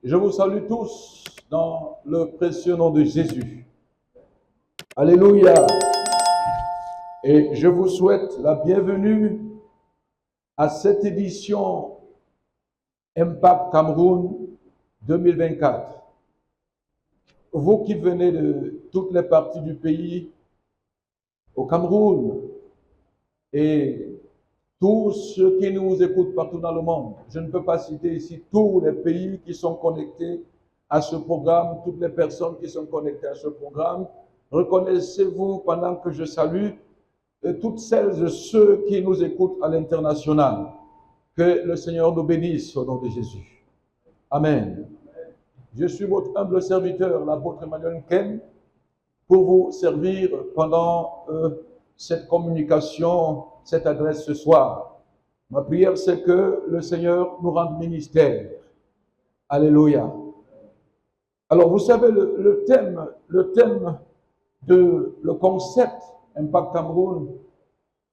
Je vous salue tous dans le précieux nom de Jésus. Alléluia. Et je vous souhaite la bienvenue à cette édition Impact Cameroun 2024. Vous qui venez de toutes les parties du pays, au Cameroun, et tous ceux qui nous écoutent partout dans le monde. Je ne peux pas citer ici tous les pays qui sont connectés à ce programme, toutes les personnes qui sont connectées à ce programme. Reconnaissez-vous pendant que je salue toutes celles et ceux qui nous écoutent à l'international. Que le Seigneur nous bénisse au nom de Jésus. Amen. Je suis votre humble serviteur, l'apôtre Emmanuel Ken, pour vous servir pendant cette communication, cette adresse ce soir. Ma prière, c'est que le Seigneur nous rende ministère. Alléluia. Alors, vous savez, le thème le concept Impact Cameroun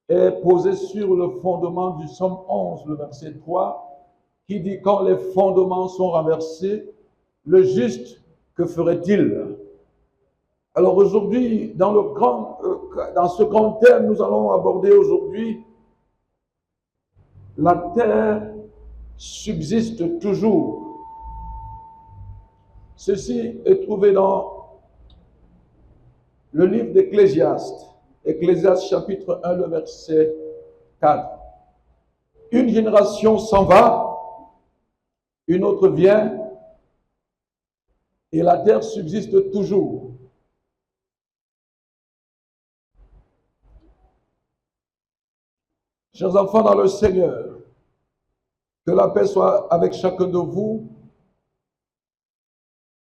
est posé sur le fondement du Psaume 11, le verset 3, qui dit « Quand les fondements sont renversés, le juste, que ferait-il » Alors aujourd'hui, dans ce grand thème, nous allons aborder aujourd'hui la terre subsiste toujours. Ceci est trouvé dans le livre d'Ecclésiaste, Ecclésiaste chapitre 1, le verset 4. Une génération s'en va, une autre vient, et la terre subsiste toujours. Chers enfants dans le Seigneur, que la paix soit avec chacun de vous,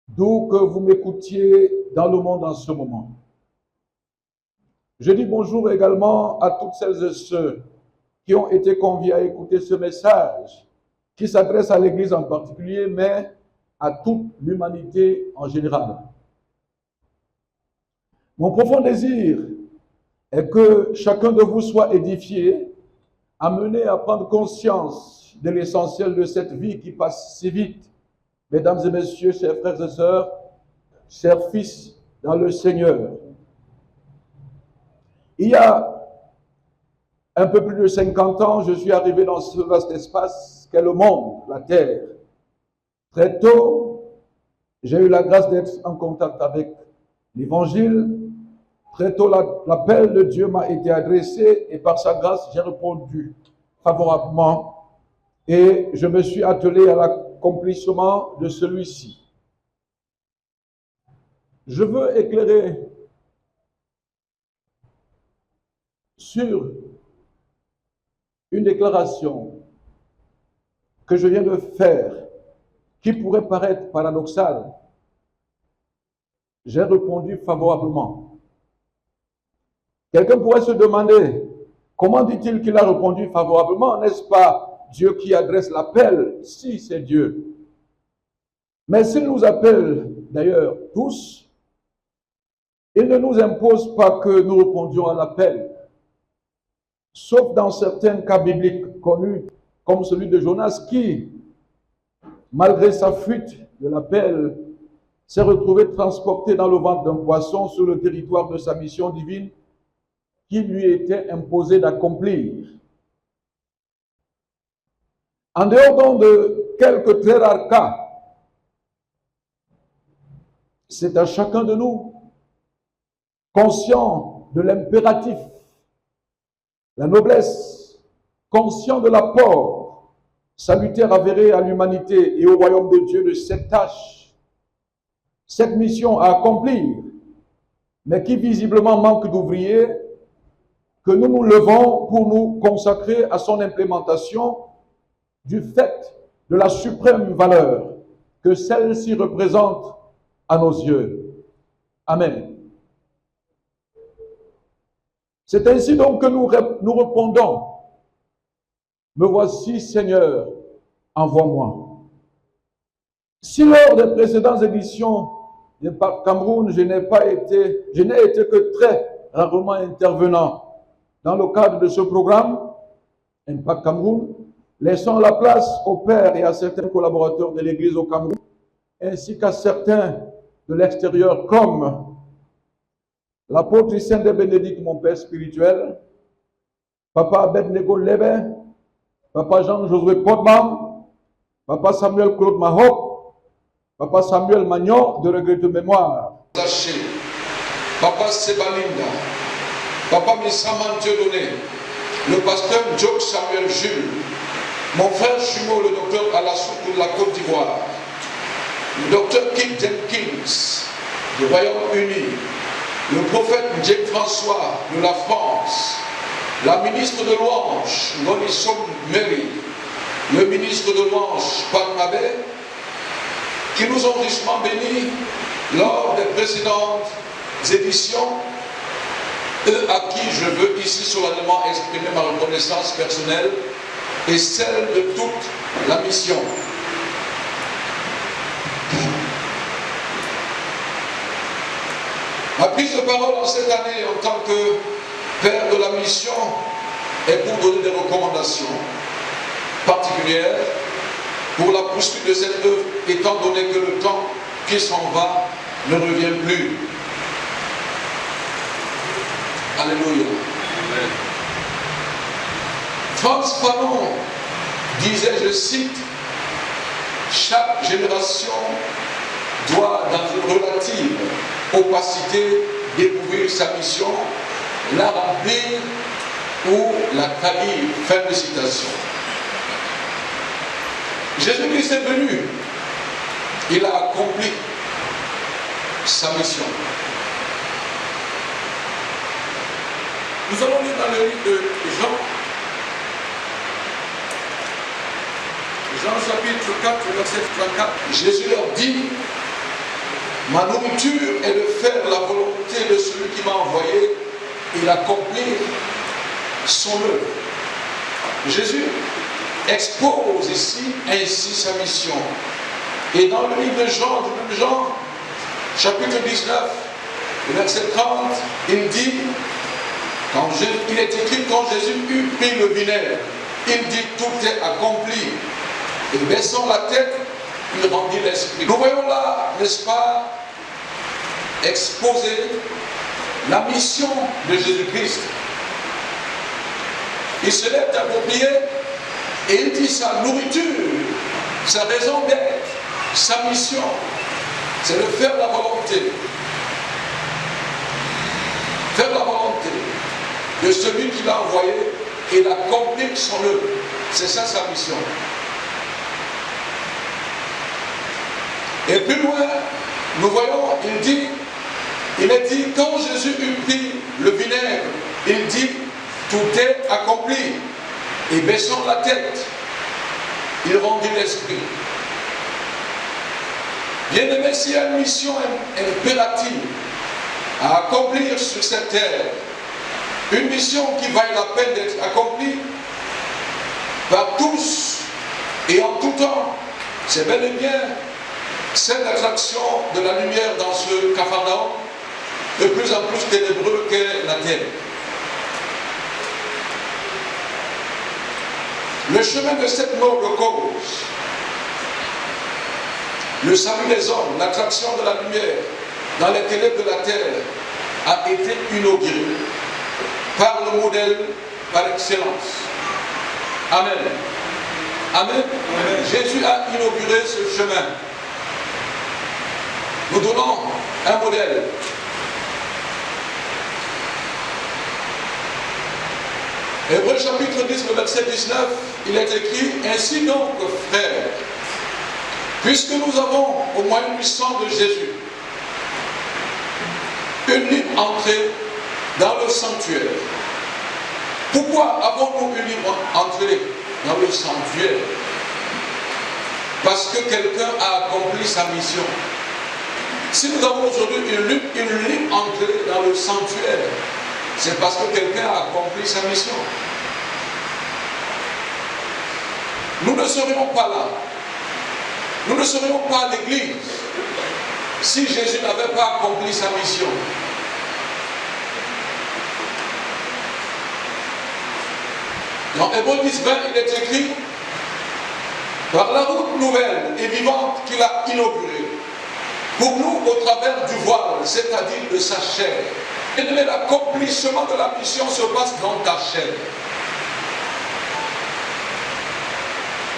d'où que vous m'écoutiez dans le monde en ce moment. Je dis bonjour également à toutes celles et ceux qui ont été conviés à écouter ce message, qui s'adresse à l'Église en particulier, mais à toute l'humanité en général. Mon profond désir est que chacun de vous soit édifié, amené à prendre conscience de l'essentiel de cette vie qui passe si vite. Mesdames et messieurs, chers frères et sœurs, chers fils dans le Seigneur. Il y a un peu plus de 50 ans, je suis arrivé dans ce vaste espace qu'est le monde, la terre. Très tôt, j'ai eu la grâce d'être en contact avec l'Évangile. Très tôt, l'appel de Dieu m'a été adressé et par sa grâce, j'ai répondu favorablement et je me suis attelé à l'accomplissement de celui-ci. Je veux éclairer sur une déclaration que je viens de faire qui pourrait paraître paradoxale. J'ai répondu favorablement. Quelqu'un pourrait se demander, comment dit-il qu'il a répondu favorablement? N'est-ce pas Dieu qui adresse l'appel? Si, c'est Dieu. Mais s'il nous appelle d'ailleurs tous, il ne nous impose pas que nous répondions à l'appel. Sauf dans certains cas bibliques connus, comme celui de Jonas qui, malgré sa fuite de l'appel, s'est retrouvé transporté dans le ventre d'un poisson sur le territoire de sa mission divine qui lui était imposé d'accomplir. En dehors donc de quelques très rares cas, c'est à chacun de nous, conscient de l'impératif, la noblesse, conscient de l'apport salutaire avéré à l'humanité et au royaume de Dieu de cette tâche, cette mission à accomplir, mais qui visiblement manque d'ouvriers, que nous nous levons pour nous consacrer à son implémentation du fait de la suprême valeur que celle-ci représente à nos yeux. Amen. C'est ainsi donc que nous répondons. Me voici, Seigneur, envoie-moi. Si lors des précédentes éditions de Cameroun, je n'ai été que très rarement intervenant dans le cadre de ce programme, Impact Cameroun, laissant la place aux pères et à certains collaborateurs de l'Église au Cameroun ainsi qu'à certains de l'extérieur, comme l'apôtre Saint de Bénédicte, mon père spirituel, Papa Abednego Lebe, Papa Jean-Josué Podman, Papa Samuel Claude Mahop, Papa Samuel Magnon, de regret de mémoire. Papa Sebalinda, Papa Missaman Dieudonné, le pasteur Joe Samuel Jules, mon frère jumeau, le docteur Alassou de la Côte d'Ivoire, le docteur Kim Jenkins du Royaume-Uni, le prophète Jake François de la France, la ministre de louange, Nonisson Mary, le ministre de louange, Palmabé, qui nous ont richement bénis lors des précédentes éditions, eux à qui je veux ici solennellement exprimer ma reconnaissance personnelle et celle de toute la mission. Ma prise de parole en cette année en tant que père de la mission est pour donner des recommandations particulières pour la poursuite de cette œuvre, étant donné que le temps qui s'en va ne revient plus. Alléluia. Amen. Frantz Fanon disait, je cite, chaque génération doit, dans une relative opacité, découvrir sa mission, la remplir ou la trahir. Fin de citation. Jésus-Christ est venu, il a accompli sa mission. Nous allons lire dans le livre de Jean chapitre 4, verset 34. Jésus leur dit, ma nourriture est de faire la volonté de celui qui m'a envoyé et d'accomplir son œuvre. Jésus expose ici ainsi sa mission. Et dans le livre de Jean, chapitre 19, verset 30, il dit, il est écrit, quand Jésus eut pris le vinaigre, il dit, tout est accompli. Et baissant la tête, il rendit l'esprit. Nous voyons là, n'est-ce pas, exposer la mission de Jésus-Christ. Il se lève d'approprier et il dit sa nourriture, sa raison d'être, sa mission, c'est de faire la volonté. Faire la volonté de celui qui l'a envoyé et d'accomplir son œuvre. C'est ça sa mission. Et plus loin, nous voyons, il est dit, quand Jésus eut pris le vinaigre, il dit, tout est accompli. Et baissant la tête, il rendit l'esprit. Bien-aimé, s'il y a une mission impérative à accomplir sur cette terre, une mission qui vaille la peine d'être accomplie par tous et en tout temps, c'est bel et bien cette attraction de la lumière dans ce Capharnaüm, de plus en plus ténébreux qu'est la terre. Le chemin de cette noble cause, le salut des hommes, l'attraction de la lumière dans les ténèbres de la terre, a été inauguré par le modèle par excellence. Amen. Amen. Amen. Jésus a inauguré ce chemin. Nous donnons un modèle. Hébreux chapitre 10, le verset 19, il est écrit, ainsi donc, frères, puisque nous avons au moyen du sang de Jésus une libre entrée dans le sanctuaire. Pourquoi avons-nous une libre entrée dans le sanctuaire? Parce que quelqu'un a accompli sa mission. Si nous avons aujourd'hui une libre entrée dans le sanctuaire, c'est parce que quelqu'un a accompli sa mission. Nous ne serions pas là. Nous ne serions pas à l'église si Jésus n'avait pas accompli sa mission. Dans Hébreux 10, 20, il est écrit, par la route nouvelle et vivante qu'il a inaugurée, pour nous au travers du voile, c'est-à-dire de sa chair. Et l'accomplissement de la mission se passe dans ta chair.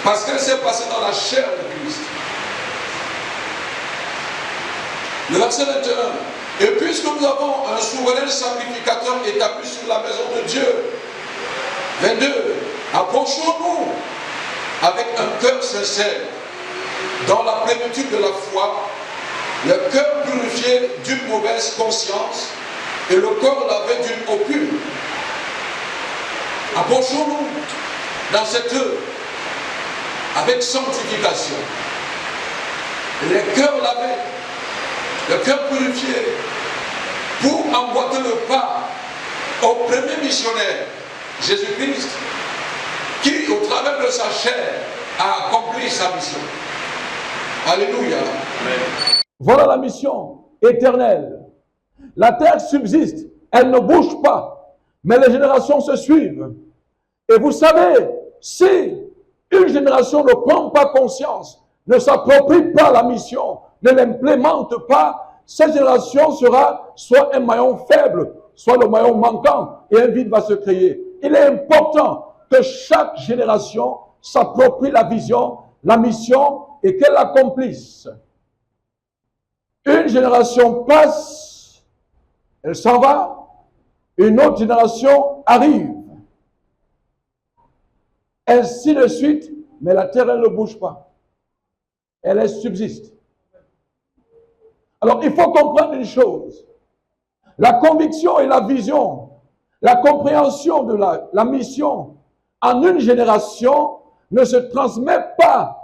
Parce qu'elle s'est passée dans la chair de Christ. Le verset 21. Et puisque nous avons un souverain sacrificateur établi sur la maison de Dieu. 22. Approchons-nous avec un cœur sincère, dans la plénitude de la foi, le cœur purifié d'une mauvaise conscience et le corps lavé d'une eau pure. Approchons-nous dans cette œuvre avec sanctification. Les cœurs lavés, le cœur purifié, pour emboîter le pas au premier missionnaire, Jésus-Christ, qui, au travers de sa chair, a accompli sa mission. Alléluia. Amen. Voilà la mission éternelle. La terre subsiste, elle ne bouge pas, mais les générations se suivent. Et vous savez, si une génération ne prend pas conscience, ne s'approprie pas la mission, ne l'implémente pas, cette génération sera soit un maillon faible, soit le maillon manquant, et un vide va se créer. Il est important que chaque génération s'approprie la vision, la mission, et qu'elle l'accomplisse. Une génération passe, elle s'en va, une autre génération arrive. Ainsi de suite, mais la terre, elle ne bouge pas. Elle subsiste. Alors, il faut comprendre une chose. La conviction et la vision, la compréhension de la mission en une génération ne se transmet pas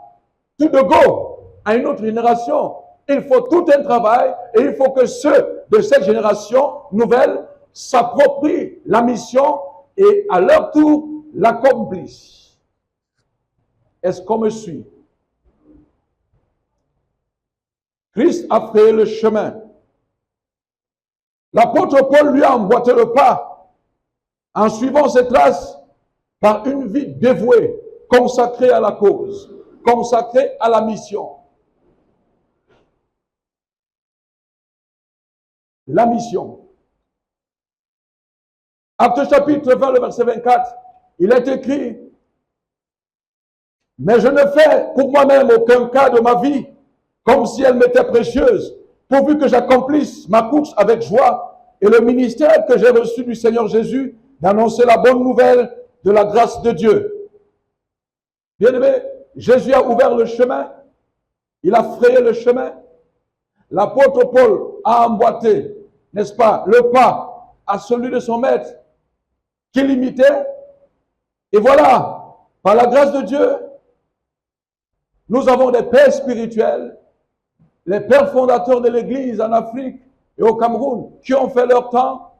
tout de go à une autre génération. Il faut tout un travail et il faut que ceux de cette génération nouvelle s'approprient la mission et à leur tour l'accomplissent. Est-ce qu'on me suit? Christ a frayé le chemin. L'apôtre Paul lui a emboîté le pas en suivant ses traces par une vie dévouée, consacrée à la cause, consacrée à la mission. La mission. Actes chapitre 20, le verset 24, il est écrit: mais je ne fais pour moi-même aucun cas de ma vie, comme si elle m'était précieuse, pourvu que j'accomplisse ma course avec joie et le ministère que j'ai reçu du Seigneur Jésus d'annoncer la bonne nouvelle de la grâce de Dieu. Bien-aimé, Jésus a ouvert le chemin, il a frayé le chemin. L'apôtre Paul a emboîté, n'est-ce pas, le pas à celui de son maître qu'il imitait. Et voilà, par la grâce de Dieu, nous avons des pères spirituels, les pères fondateurs de l'Église en Afrique et au Cameroun, qui ont fait leur temps.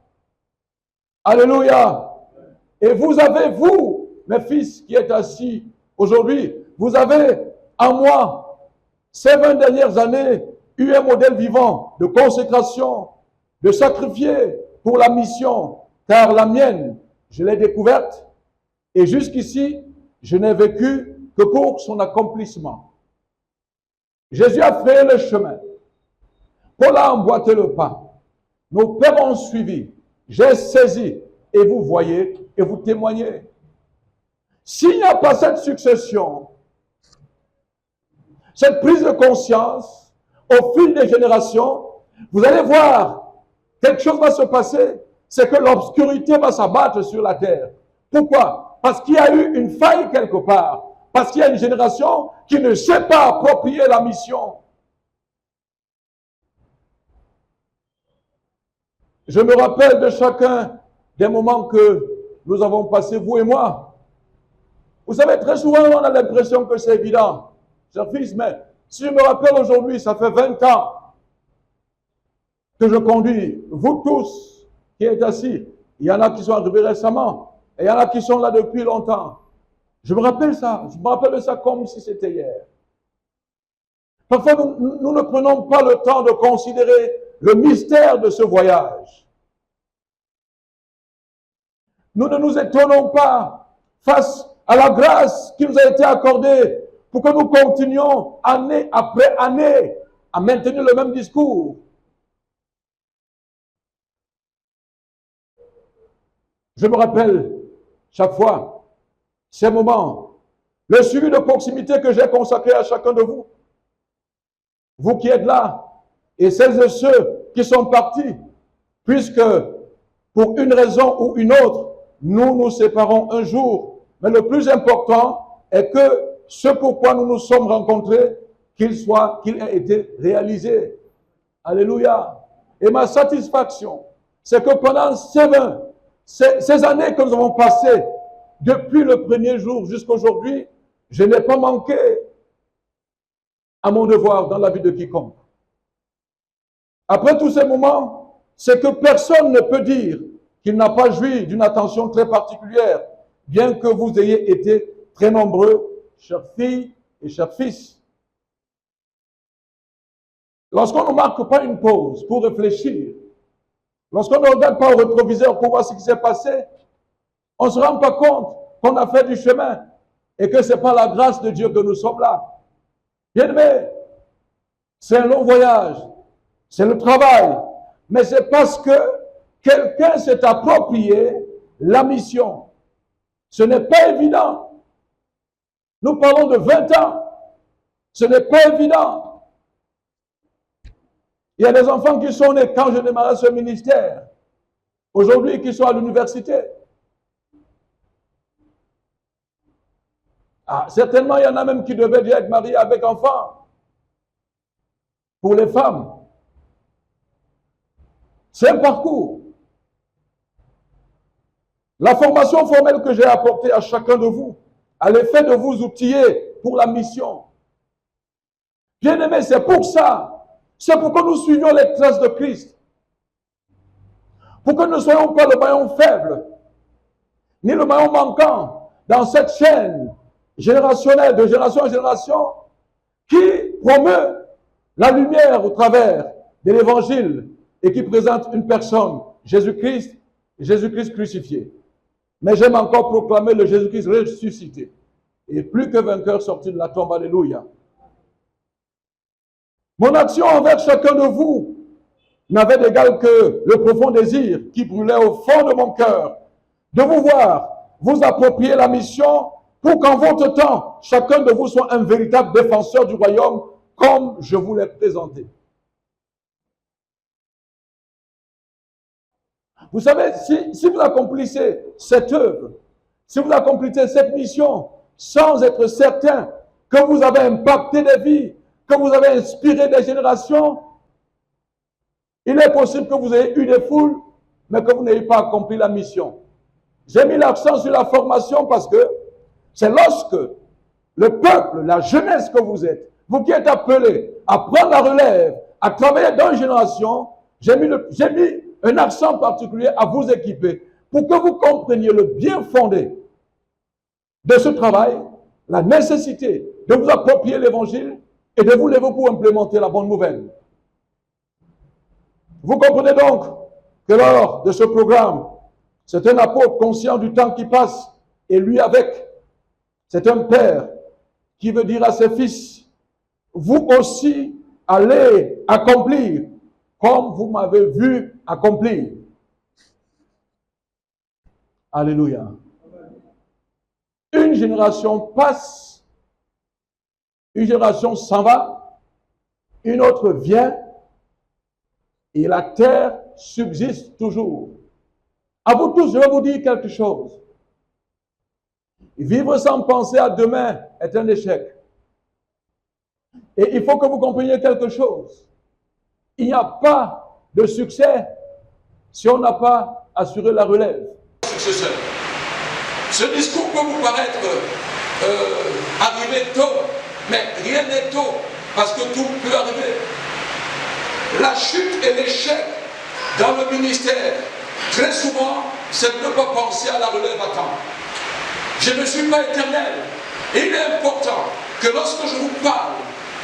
Alléluia. Et vous avez, vous, mes fils qui êtes assis aujourd'hui, vous avez en moi, ces 20 dernières années, eu un modèle vivant de consécration, de sacrifier pour la mission, car la mienne, je l'ai découverte, et jusqu'ici, je n'ai vécu que pour son accomplissement. Jésus a frayé le chemin. Paul a emboîté le pas. Nos pères ont suivi. J'ai saisi. Et vous voyez, et vous témoignez. S'il n'y a pas cette succession, cette prise de conscience, au fil des générations, vous allez voir, quelque chose va se passer, c'est que l'obscurité va s'abattre sur la terre. Pourquoi? Parce qu'il y a eu une faille quelque part. Parce qu'il y a une génération qui ne sait pas approprier la mission. Je me rappelle de chacun des moments que nous avons passés, vous et moi. Vous savez, très souvent, on a l'impression que c'est évident. Cher fils, mais si je me rappelle aujourd'hui, ça fait 20 ans que je conduis. Vous tous qui êtes assis, il y en a qui sont arrivés récemment, et il y en a qui sont là depuis longtemps. Je me rappelle ça, je me rappelle de ça comme si c'était hier. Parfois, nous ne prenons pas le temps de considérer le mystère de ce voyage. Nous ne nous étonnons pas face à la grâce qui nous a été accordée pour que nous continuions année après année à maintenir le même discours. Je me rappelle chaque fois ces moments, le suivi de proximité que j'ai consacré à chacun de vous. Vous qui êtes là, et celles et ceux qui sont partis, puisque pour une raison ou une autre, nous nous séparons un jour. Mais le plus important est que ce pourquoi nous nous sommes rencontrés, qu'il ait été réalisé. Alléluia. Et ma satisfaction, c'est que pendant ces années que nous avons passées, depuis le premier jour jusqu'à aujourd'hui, je n'ai pas manqué à mon devoir dans la vie de quiconque. Après tous ces moments, c'est que personne ne peut dire qu'il n'a pas joui d'une attention très particulière, bien que vous ayez été très nombreux, chères filles et chers fils. Lorsqu'on ne marque pas une pause pour réfléchir, lorsqu'on ne regarde pas au rétroviseur pour voir ce qui s'est passé, on ne se rend pas compte qu'on a fait du chemin et que ce n'est pas la grâce de Dieu que nous sommes là. Bien-aimés, c'est un long voyage, c'est le travail, mais c'est parce que quelqu'un s'est approprié la mission. Ce n'est pas évident. Nous parlons de 20 ans. Ce n'est pas évident. Il y a des enfants qui sont nés quand je démarrais ce ministère, aujourd'hui qui sont à l'université. Ah, certainement, il y en a même qui devaient déjà être mariés avec enfants. Pour les femmes, c'est un parcours. La formation formelle que j'ai apportée à chacun de vous, a l'effet de vous outiller pour la mission. Bien-aimés, c'est pour ça. C'est pour que nous suivions les traces de Christ. Pour que nous ne soyons pas le maillon faible, ni le maillon manquant dans cette chaîne générationnelle, de génération en génération, qui promeut la lumière au travers de l'évangile et qui présente une personne, Jésus-Christ crucifié. Mais j'aime encore proclamer le Jésus-Christ ressuscité et plus que vainqueur sorti de la tombe. Alléluia. Mon action envers chacun de vous n'avait d'égal que le profond désir qui brûlait au fond de mon cœur de vous voir, vous approprier la mission pour qu'en votre temps, chacun de vous soit un véritable défenseur du royaume comme je vous l'ai présenté. Vous savez, si vous accomplissez cette œuvre, si vous accomplissez cette mission sans être certain que vous avez impacté des vies, que vous avez inspiré des générations, il est possible que vous ayez eu des foules, mais que vous n'ayez pas accompli la mission. J'ai mis l'accent sur la formation parce que c'est lorsque le peuple, la jeunesse que vous êtes, vous qui êtes appelés à prendre la relève, à travailler dans une génération, j'ai mis un accent particulier à vous équiper pour que vous compreniez le bien fondé de ce travail, la nécessité de vous approprier l'évangile et de vous lever pour implémenter la bonne nouvelle. Vous comprenez donc que lors de ce programme, c'est un apôtre conscient du temps qui passe et lui avec. C'est un père qui veut dire à ses fils, vous aussi allez accomplir comme vous m'avez vu accomplir. Alléluia. Une génération passe, une génération s'en va, une autre vient, et la terre subsiste toujours. À vous tous, je vais vous dire quelque chose. Vivre sans penser à demain est un échec. Et il faut que vous compreniez quelque chose. Il n'y a pas de succès si on n'a pas assuré la relève. Successeur. Ce discours peut vous paraître arriver tôt, mais rien n'est tôt, parce que tout peut arriver. La chute et l'échec dans le ministère, très souvent, c'est de ne pas penser à la relève à temps. Je ne suis pas éternel. Et il est important que lorsque je vous parle,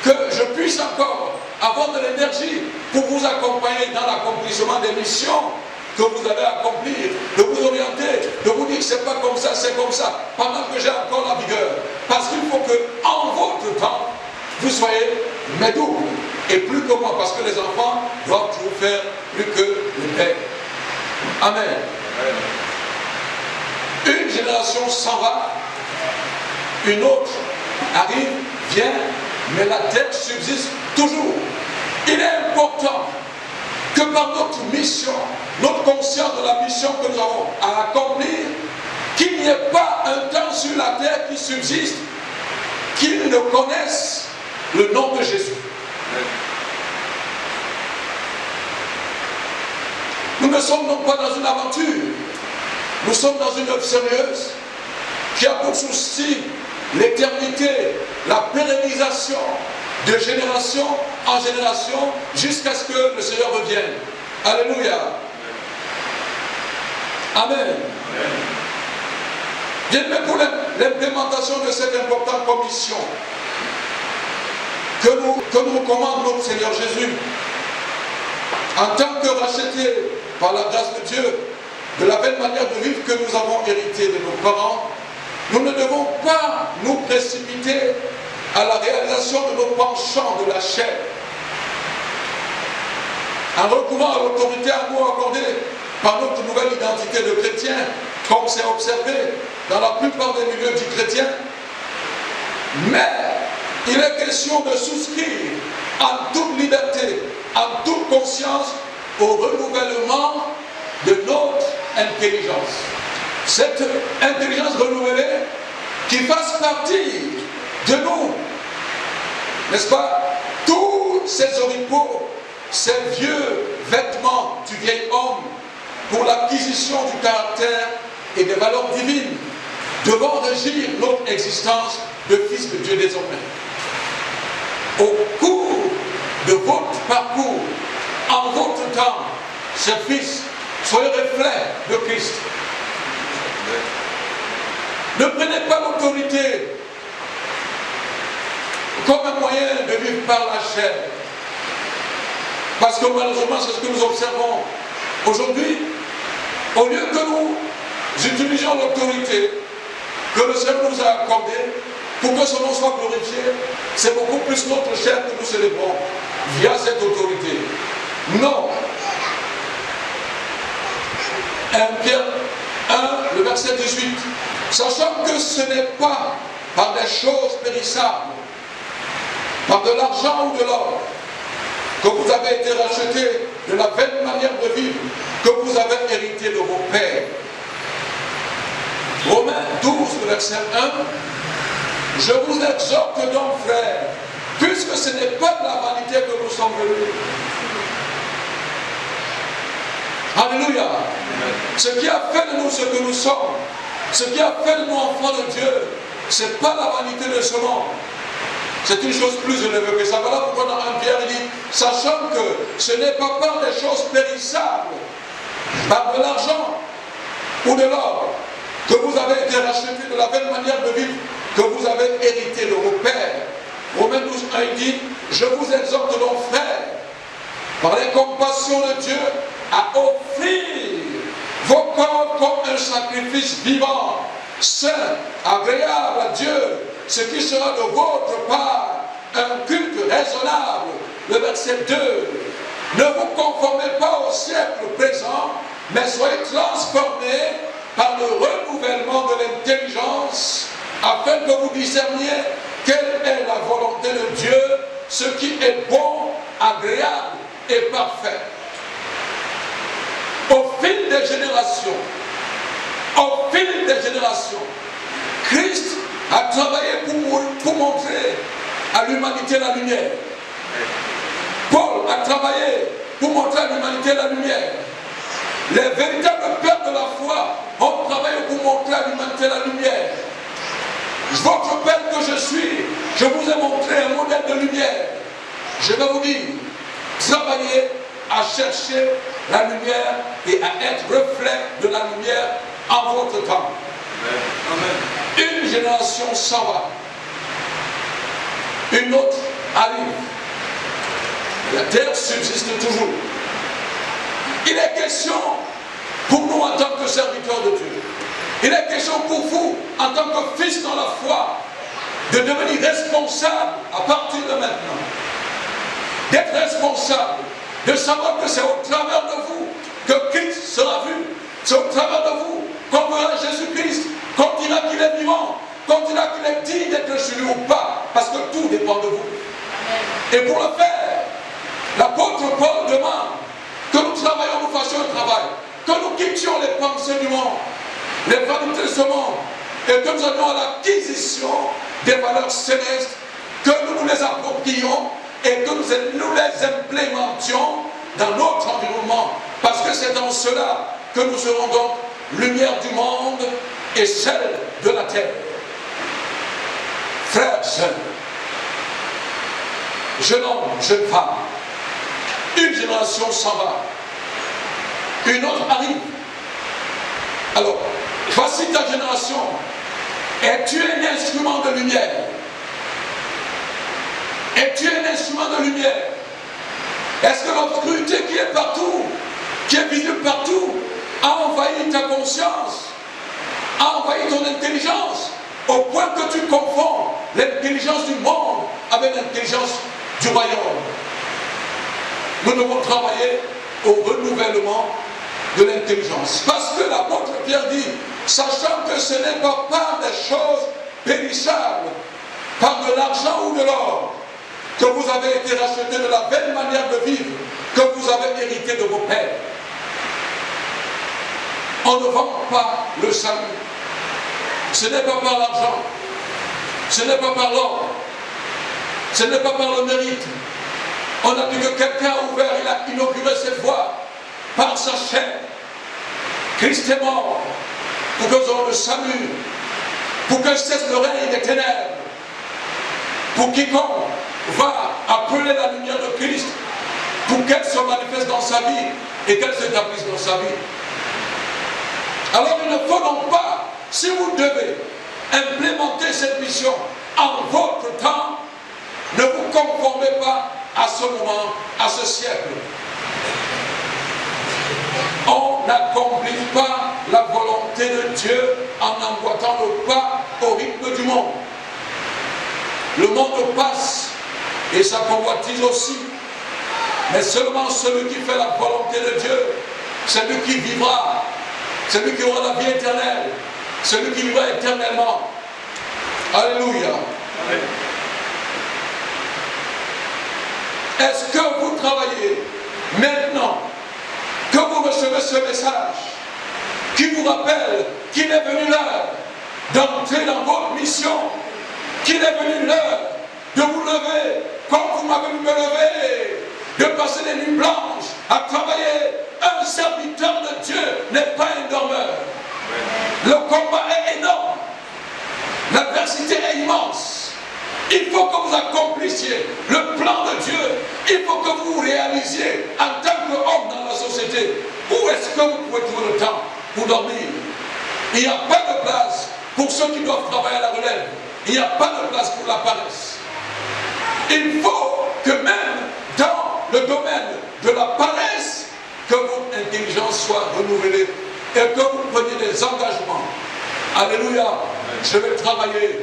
que je puisse encore avoir de l'énergie pour vous accompagner dans l'accomplissement des missions que vous allez accomplir, de vous orienter, de vous dire que c'est pas comme ça, c'est comme ça, pendant que j'ai encore la vigueur. Parce qu'il faut que, en votre temps, vous soyez mais double. Et plus que moi, parce que les enfants doivent toujours faire plus que le père. Amen. Une génération s'en va, une autre arrive, vient, mais la terre subsiste toujours. Il est important que par notre mission, notre conscience de la mission que nous avons à accomplir, qu'il n'y ait pas un temps sur la terre qui subsiste, qu'ils ne connaissent le nom de Jésus. Nous ne sommes non pas dans une aventure, nous sommes dans une œuvre sérieuse qui a pour souci l'éternité, la pérennisation de génération en génération jusqu'à ce que le Seigneur revienne. Alléluia. Amen. Bien, mais pour l'implémentation de cette importante commission que nous recommande notre Seigneur Jésus, en tant que rachetés par la grâce de Dieu, de la belle manière de vivre que nous avons hérité de nos parents, nous ne devons pas nous précipiter à la réalisation de nos penchants de la chair. En recourant à l'autorité à nous accordée par notre nouvelle identité de chrétien, comme c'est observé dans la plupart des milieux dits chrétiens, mais il est question de souscrire en toute liberté, en toute conscience, au renouvellement de notre intelligence. Cette intelligence renouvelée qui fasse partie de nous, n'est-ce pas? Tous ces oripeaux, ces vieux vêtements du vieil homme pour l'acquisition du caractère et des valeurs divines devant régir notre existence de fils de Dieu désormais. Au cours de votre parcours, en votre temps, chers fils, soyez reflets de Christ. Ne prenez pas l'autorité comme un moyen de vivre par la chair. Parce que malheureusement, c'est ce que nous observons aujourd'hui. Au lieu que nous utilisions l'autorité que le Seigneur nous a accordée pour que son nom soit glorifié, c'est beaucoup plus notre chair que nous célébrons via cette autorité. Non. 1 Pierre 1, le verset 18. Sachant que ce n'est pas par des choses périssables, par de l'argent ou de l'or, que vous avez été rachetés de la vaine manière de vivre que vous avez hérité de vos pères. Romains 12, le verset 1. Je vous exhorte donc, frères, puisque ce n'est pas de la vanité que nous sommes venus. Alléluia. Ce qui a fait de nous ce que nous sommes, ce qui a fait de nous enfants de Dieu, ce n'est pas la vanité de ce monde. C'est une chose plus élevée que ça. Voilà pourquoi dans 1 Pierre il dit, sachant que ce n'est pas par des choses périssables, par de l'argent ou de l'or, que vous avez été rachetés de la belle manière de vivre que vous avez hérité de vos pères. Romains 12, 1, il dit, je vous exhorte donc, frères, par les compassions de Dieu, à offrir vos corps comme un sacrifice vivant, saint, agréable à Dieu, ce qui sera de votre part un culte raisonnable. Le verset 2. Ne vous conformez pas au siècle présent, mais soyez transformés par le renouvellement de l'intelligence, afin que vous discerniez quelle est la volonté de Dieu, ce qui est bon, agréable et parfait. Au fil des générations, Christ a travaillé pour montrer à l'humanité la lumière. Paul a travaillé pour montrer à l'humanité la lumière. Les véritables pères de la foi ont travaillé pour montrer à l'humanité la lumière. Votre père que je suis, je vous ai montré un modèle de lumière. Je vais vous dire, travaillez à chercher la lumière et à être reflet de la lumière en votre temps. Amen. Une génération s'en va, une autre arrive. La terre subsiste toujours. Il est question pour nous en tant que serviteurs de Dieu. Il est question pour vous en tant que fils dans la foi de devenir responsable à partir de maintenant responsable de savoir que c'est au travers de vous que Christ sera vu. C'est au travers de vous qu'on verra Jésus-Christ, qu'on dira qu'il est vivant, qu'on dira qu'il est digne d'être chez lui ou pas, parce que tout dépend de vous. Et pour le faire, l'apôtre Paul demande que nous travaillions, nous fassions un travail, que nous quittions les pensées du monde, les vanités de ce monde, et que nous allions à l'acquisition des valeurs célestes, que nous nous les approprions et que nous les implémentions dans notre environnement, parce que c'est dans cela que nous serons donc lumière du monde et celle de la terre. Frères, sœurs, jeune homme, jeune femme, une génération s'en va, une autre arrive. Alors, voici ta génération. Es-tu un instrument de lumière? Es-tu un instrument de lumière? Est-ce que l'obscurité qui est partout, qui est visible partout, a envahi ta conscience, a envahi ton intelligence, au point que tu confonds l'intelligence du monde avec l'intelligence du royaume? Nous devons travailler au renouvellement de l'intelligence. Parce que l'apôtre Pierre dit, sachant que ce n'est pas par des choses périssables, par de l'argent ou de l'or, que vous avez été rachetés de la belle manière de vivre que vous avez hérité de vos pères. On ne vend pas le salut. Ce n'est pas par l'argent, ce n'est pas par l'or, ce n'est pas par le mérite. On a dit que quelqu'un a ouvert, il a inauguré cette voie par sa chair. Christ est mort pour que nous ayons le salut, pour que cesse le règne des ténèbres, pour quiconque va appeler la lumière de Christ, pour qu'elle se manifeste dans sa vie et qu'elle s'établisse dans sa vie. Alors il ne faut donc pas, si vous devez implémenter cette mission en votre temps, ne vous conformez pas à ce moment, à ce siècle. On n'accomplit pas la volonté de Dieu en emboîtant le pas au rythme du monde. Le monde passe et sa convoitise aussi. Mais seulement celui qui fait la volonté de Dieu, celui qui vivra, celui qui aura la vie éternelle, celui qui vivra éternellement. Alléluia. Amen. Est-ce que vous travaillez maintenant que vous recevez ce message qui vous rappelle qu'il est venu l'heure d'entrer dans votre mission, qu'il est venu l'heure de vous lever comme vous m'avez vu me lever, de passer des nuits blanches à travailler? Un serviteur de Dieu n'est pas un dormeur. Le combat est énorme, l'adversité est immense. Il faut que vous accomplissiez le plan de Dieu. Il faut que vous réalisiez en tant qu'homme dans la société. Où est-ce que vous pouvez trouver le temps pour dormir? Il n'y a pas de place pour ceux qui doivent travailler à la relève. Il n'y a pas de place pour la paresse. Il faut que même dans le domaine de la paresse, que votre intelligence soit renouvelée et que vous preniez des engagements. Alléluia. Je vais travailler.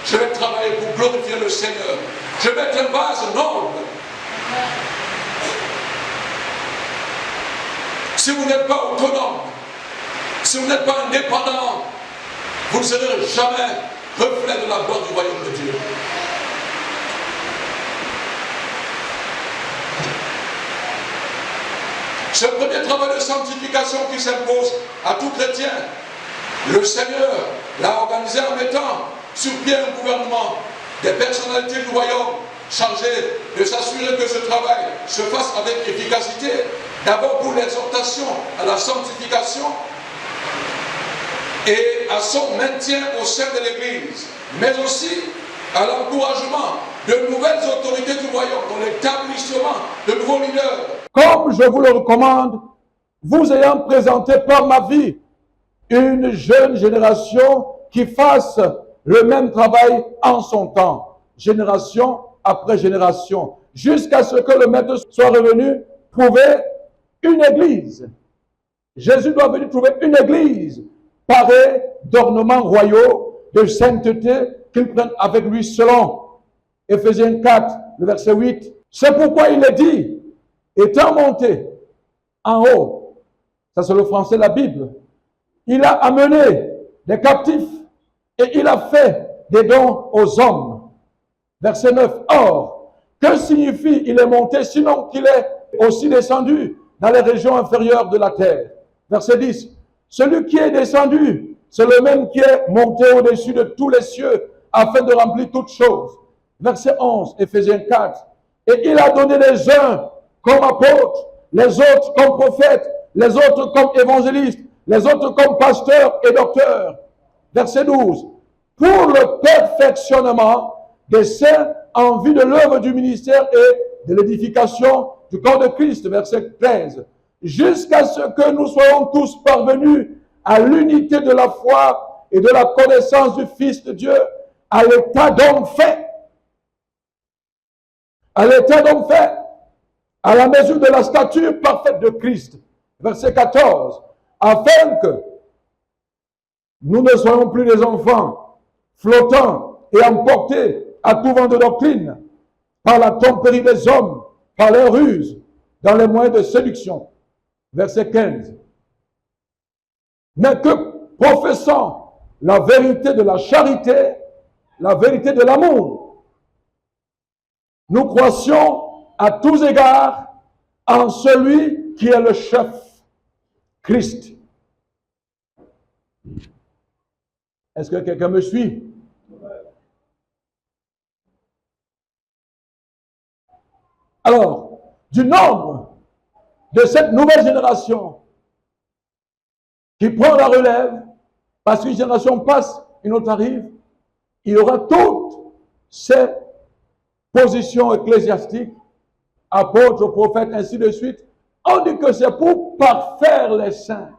Je vais travailler pour glorifier le Seigneur. Je vais être un vase noble. Si vous n'êtes pas autonome, si vous n'êtes pas indépendant, vous ne serez jamais reflet de la gloire du royaume de Dieu. Ce premier travail de sanctification qui s'impose à tout chrétien, le Seigneur l'a organisé en mettant sur pied un gouvernement, des personnalités du royaume, chargées de s'assurer que ce travail se fasse avec efficacité, d'abord pour l'exhortation à la sanctification et à son maintien au sein de l'Église, mais aussi à l'encouragement de nouvelles autorités du royaume, pour l'établissement de nouveaux leaders. Comme je vous le recommande, vous ayant présenté par ma vie une jeune génération qui fasse le même travail en son temps, génération après génération, jusqu'à ce que le Maître soit revenu trouver une église. Jésus doit venir trouver une église parée d'ornements royaux, de sainteté, qu'il prenne avec lui selon Éphésiens 4, le verset 8. C'est pourquoi il est dit, étant monté en haut, ça c'est le français de la Bible, il a amené des captifs et il a fait des dons aux hommes. Verset 9. Or, que signifie il est monté, sinon qu'il est aussi descendu dans les régions inférieures de la terre? Verset 10. Celui qui est descendu, c'est le même qui est monté au-dessus de tous les cieux afin de remplir toutes choses. Verset 11, Éphésiens 4. Et il a donné les uns comme apôtres, les autres comme prophètes, les autres comme évangélistes, les autres comme pasteurs et docteurs. Verset 12. Pour le perfectionnement des saints en vue de l'œuvre du ministère et de l'édification du corps de Christ. Verset 13. Jusqu'à ce que nous soyons tous parvenus à l'unité de la foi et de la connaissance du Fils de Dieu, à l'état d'homme fait. À l'état d'homme fait, à la mesure de la stature parfaite de Christ. Verset 14. Afin que nous ne soyons plus des enfants flottants et emportés à tout vent de doctrine par la tromperie des hommes, par les ruses, dans les moyens de séduction. Verset 15. Mais que professant la vérité de la charité, la vérité de l'amour, nous croissions à tous égards en celui qui est le chef, Christ. Est-ce que quelqu'un me suit? Alors, du nombre de cette nouvelle génération qui prend la relève, parce qu'une génération passe, une autre arrive, il y aura toutes ces positions ecclésiastiques, apôtres, prophètes, ainsi de suite. On dit que c'est pour parfaire les saints.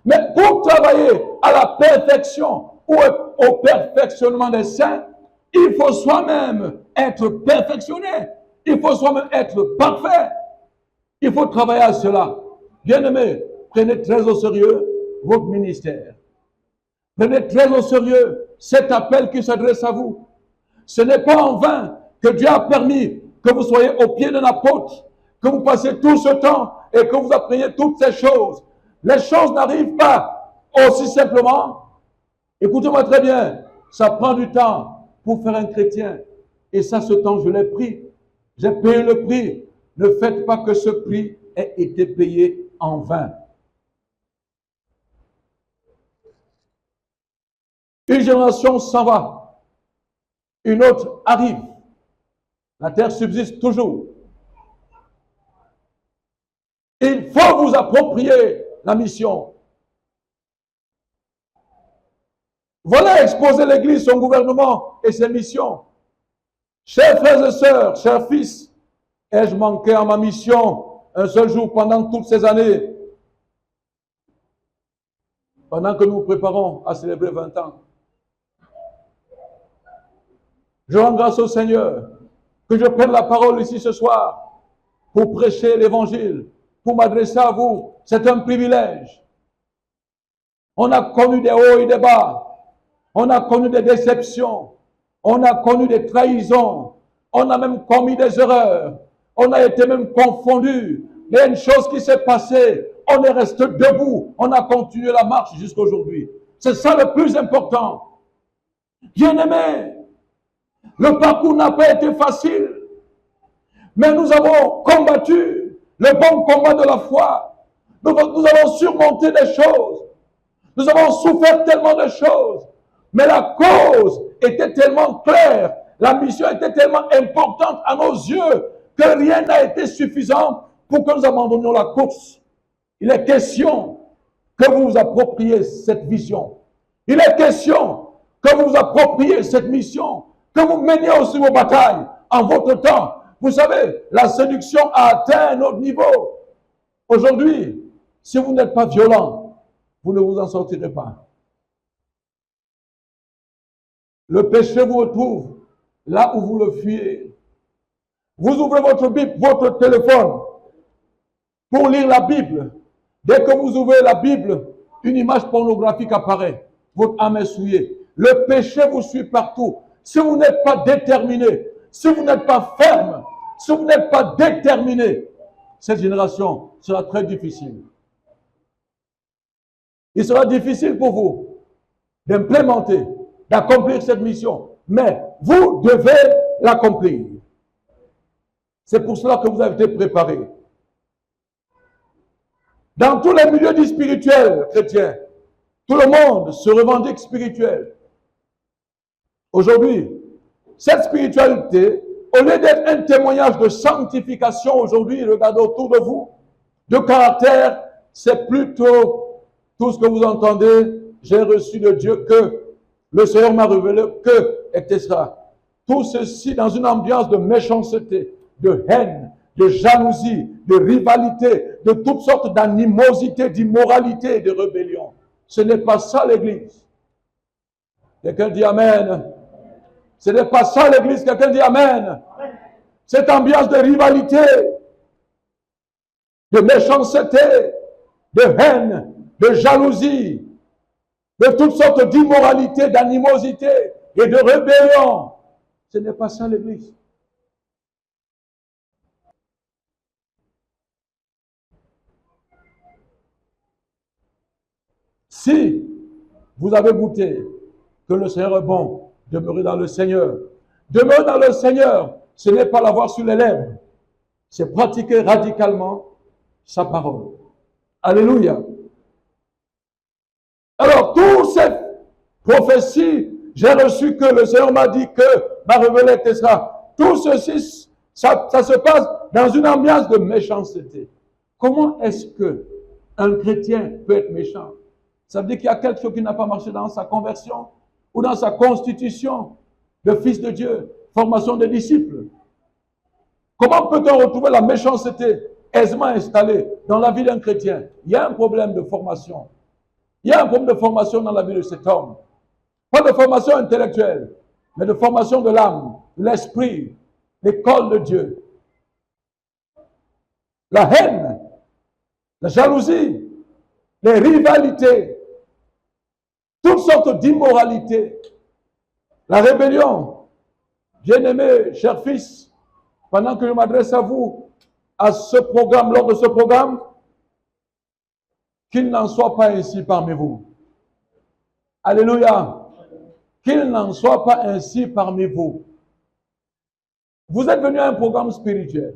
Mais pour travailler à la perfection ou au perfectionnement des saints, il faut soi-même être perfectionné. Il faut soi-même être parfait. Il faut travailler à cela. Bien-aimés, prenez très au sérieux votre ministère. Prenez très au sérieux cet appel qui s'adresse à vous. Ce n'est pas en vain que Dieu a permis que vous soyez au pied d'un apôtre, que vous passiez tout ce temps et que vous appreniez toutes ces choses. Les choses n'arrivent pas aussi simplement. Écoutez-moi très bien, ça prend du temps pour faire un chrétien. Et ça, ce temps, je l'ai pris. J'ai payé le prix. Ne faites pas que ce prix ait été payé en vain. Une génération s'en va. Une autre arrive. La terre subsiste toujours. Il faut vous approprier la mission. Voilà exposer l'Église, son gouvernement et ses missions. Chers frères et sœurs, chers fils, ai-je manqué à ma mission un seul jour pendant toutes ces années, pendant que nous nous préparons à célébrer 20 ans? Je rends grâce au Seigneur que je prenne la parole ici ce soir pour prêcher l'Évangile, pour m'adresser à vous. C'est un privilège. On a connu des hauts et des bas. On a connu des déceptions. On a connu des trahisons. On a même commis des erreurs. On a été même confondus. Il y a une chose qui s'est passée. On est resté debout. On a continué la marche jusqu'à aujourd'hui. C'est ça le plus important. Bien-aimés, le parcours n'a pas été facile. Mais nous avons combattu le bon combat de la foi. Nous avons surmonté des choses. Nous avons souffert tellement de choses. Mais la cause était tellement claire. La mission était tellement importante à nos yeux que rien n'a été suffisant pour que nous abandonnions la course. Il est question que vous vous appropriez cette vision. Il est question que vous vous appropriez cette mission. Que vous meniez aussi vos batailles en votre temps. Vous savez, la séduction a atteint un autre niveau. Aujourd'hui, si vous n'êtes pas violent, vous ne vous en sortirez pas. Le péché vous retrouve là où vous le fuyez. Vous ouvrez votre Bible, votre téléphone pour lire la Bible. Dès que vous ouvrez la Bible, une image pornographique apparaît. Votre âme est souillée. Le péché vous suit partout. Si vous n'êtes pas déterminé, si vous n'êtes pas ferme, Si vous n'êtes pas déterminé, cette génération sera très difficile. Il sera difficile pour vous d'implémenter, d'accomplir cette mission. Mais vous devez l'accomplir. C'est pour cela que vous avez été préparés. Dans tous les milieux du spirituel chrétien, tout le monde se revendique spirituel. Aujourd'hui, cette spiritualité, au lieu d'être un témoignage de sanctification aujourd'hui, regardez autour de vous, de caractère, c'est plutôt tout ce que vous entendez, j'ai reçu de Dieu que, le Seigneur m'a révélé que, etc. Tout ceci dans une ambiance de méchanceté, de haine, de jalousie, de rivalité, de toutes sortes d'animosité, d'immoralité et de rébellion. Ce n'est pas ça l'Église. Quelqu'un dit Amen. Ce n'est pas ça l'Église. Quelqu'un dit Amen. Cette ambiance de rivalité, de méchanceté, de haine, de jalousie, de toutes sortes d'immoralité, d'animosité et de rébellion. Ce n'est pas ça l'Église. Si vous avez goûté que le Seigneur est bon, demeurez dans le Seigneur. Demeurer dans le Seigneur, ce n'est pas l'avoir sur les lèvres, c'est pratiquer radicalement sa parole. Alléluia. Alors, toutes ces prophéties, j'ai reçu que le Seigneur m'a dit que, m'a révélé, etc. Tout ceci, ça se passe dans une ambiance de méchanceté. Comment est-ce que un chrétien peut être méchant? Ça veut dire qu'il y a quelque chose qui n'a pas marché dans sa conversion ou dans sa constitution de fils de Dieu, formation de disciples. Comment peut-on retrouver la méchanceté aisément installée dans la vie d'un chrétien? Il y a un problème de formation. Il y a un problème de formation dans la vie de cet homme. Pas de formation intellectuelle, mais de formation de l'âme, de l'esprit, l'école de Dieu. La haine, la jalousie, les rivalités, toutes sortes d'immoralités, la rébellion. Bien-aimés, chers fils, pendant que je m'adresse à vous, à ce programme, lors de ce programme, qu'il n'en soit pas ainsi parmi vous. Alléluia. Qu'il n'en soit pas ainsi parmi vous. Vous êtes venus à un programme spirituel.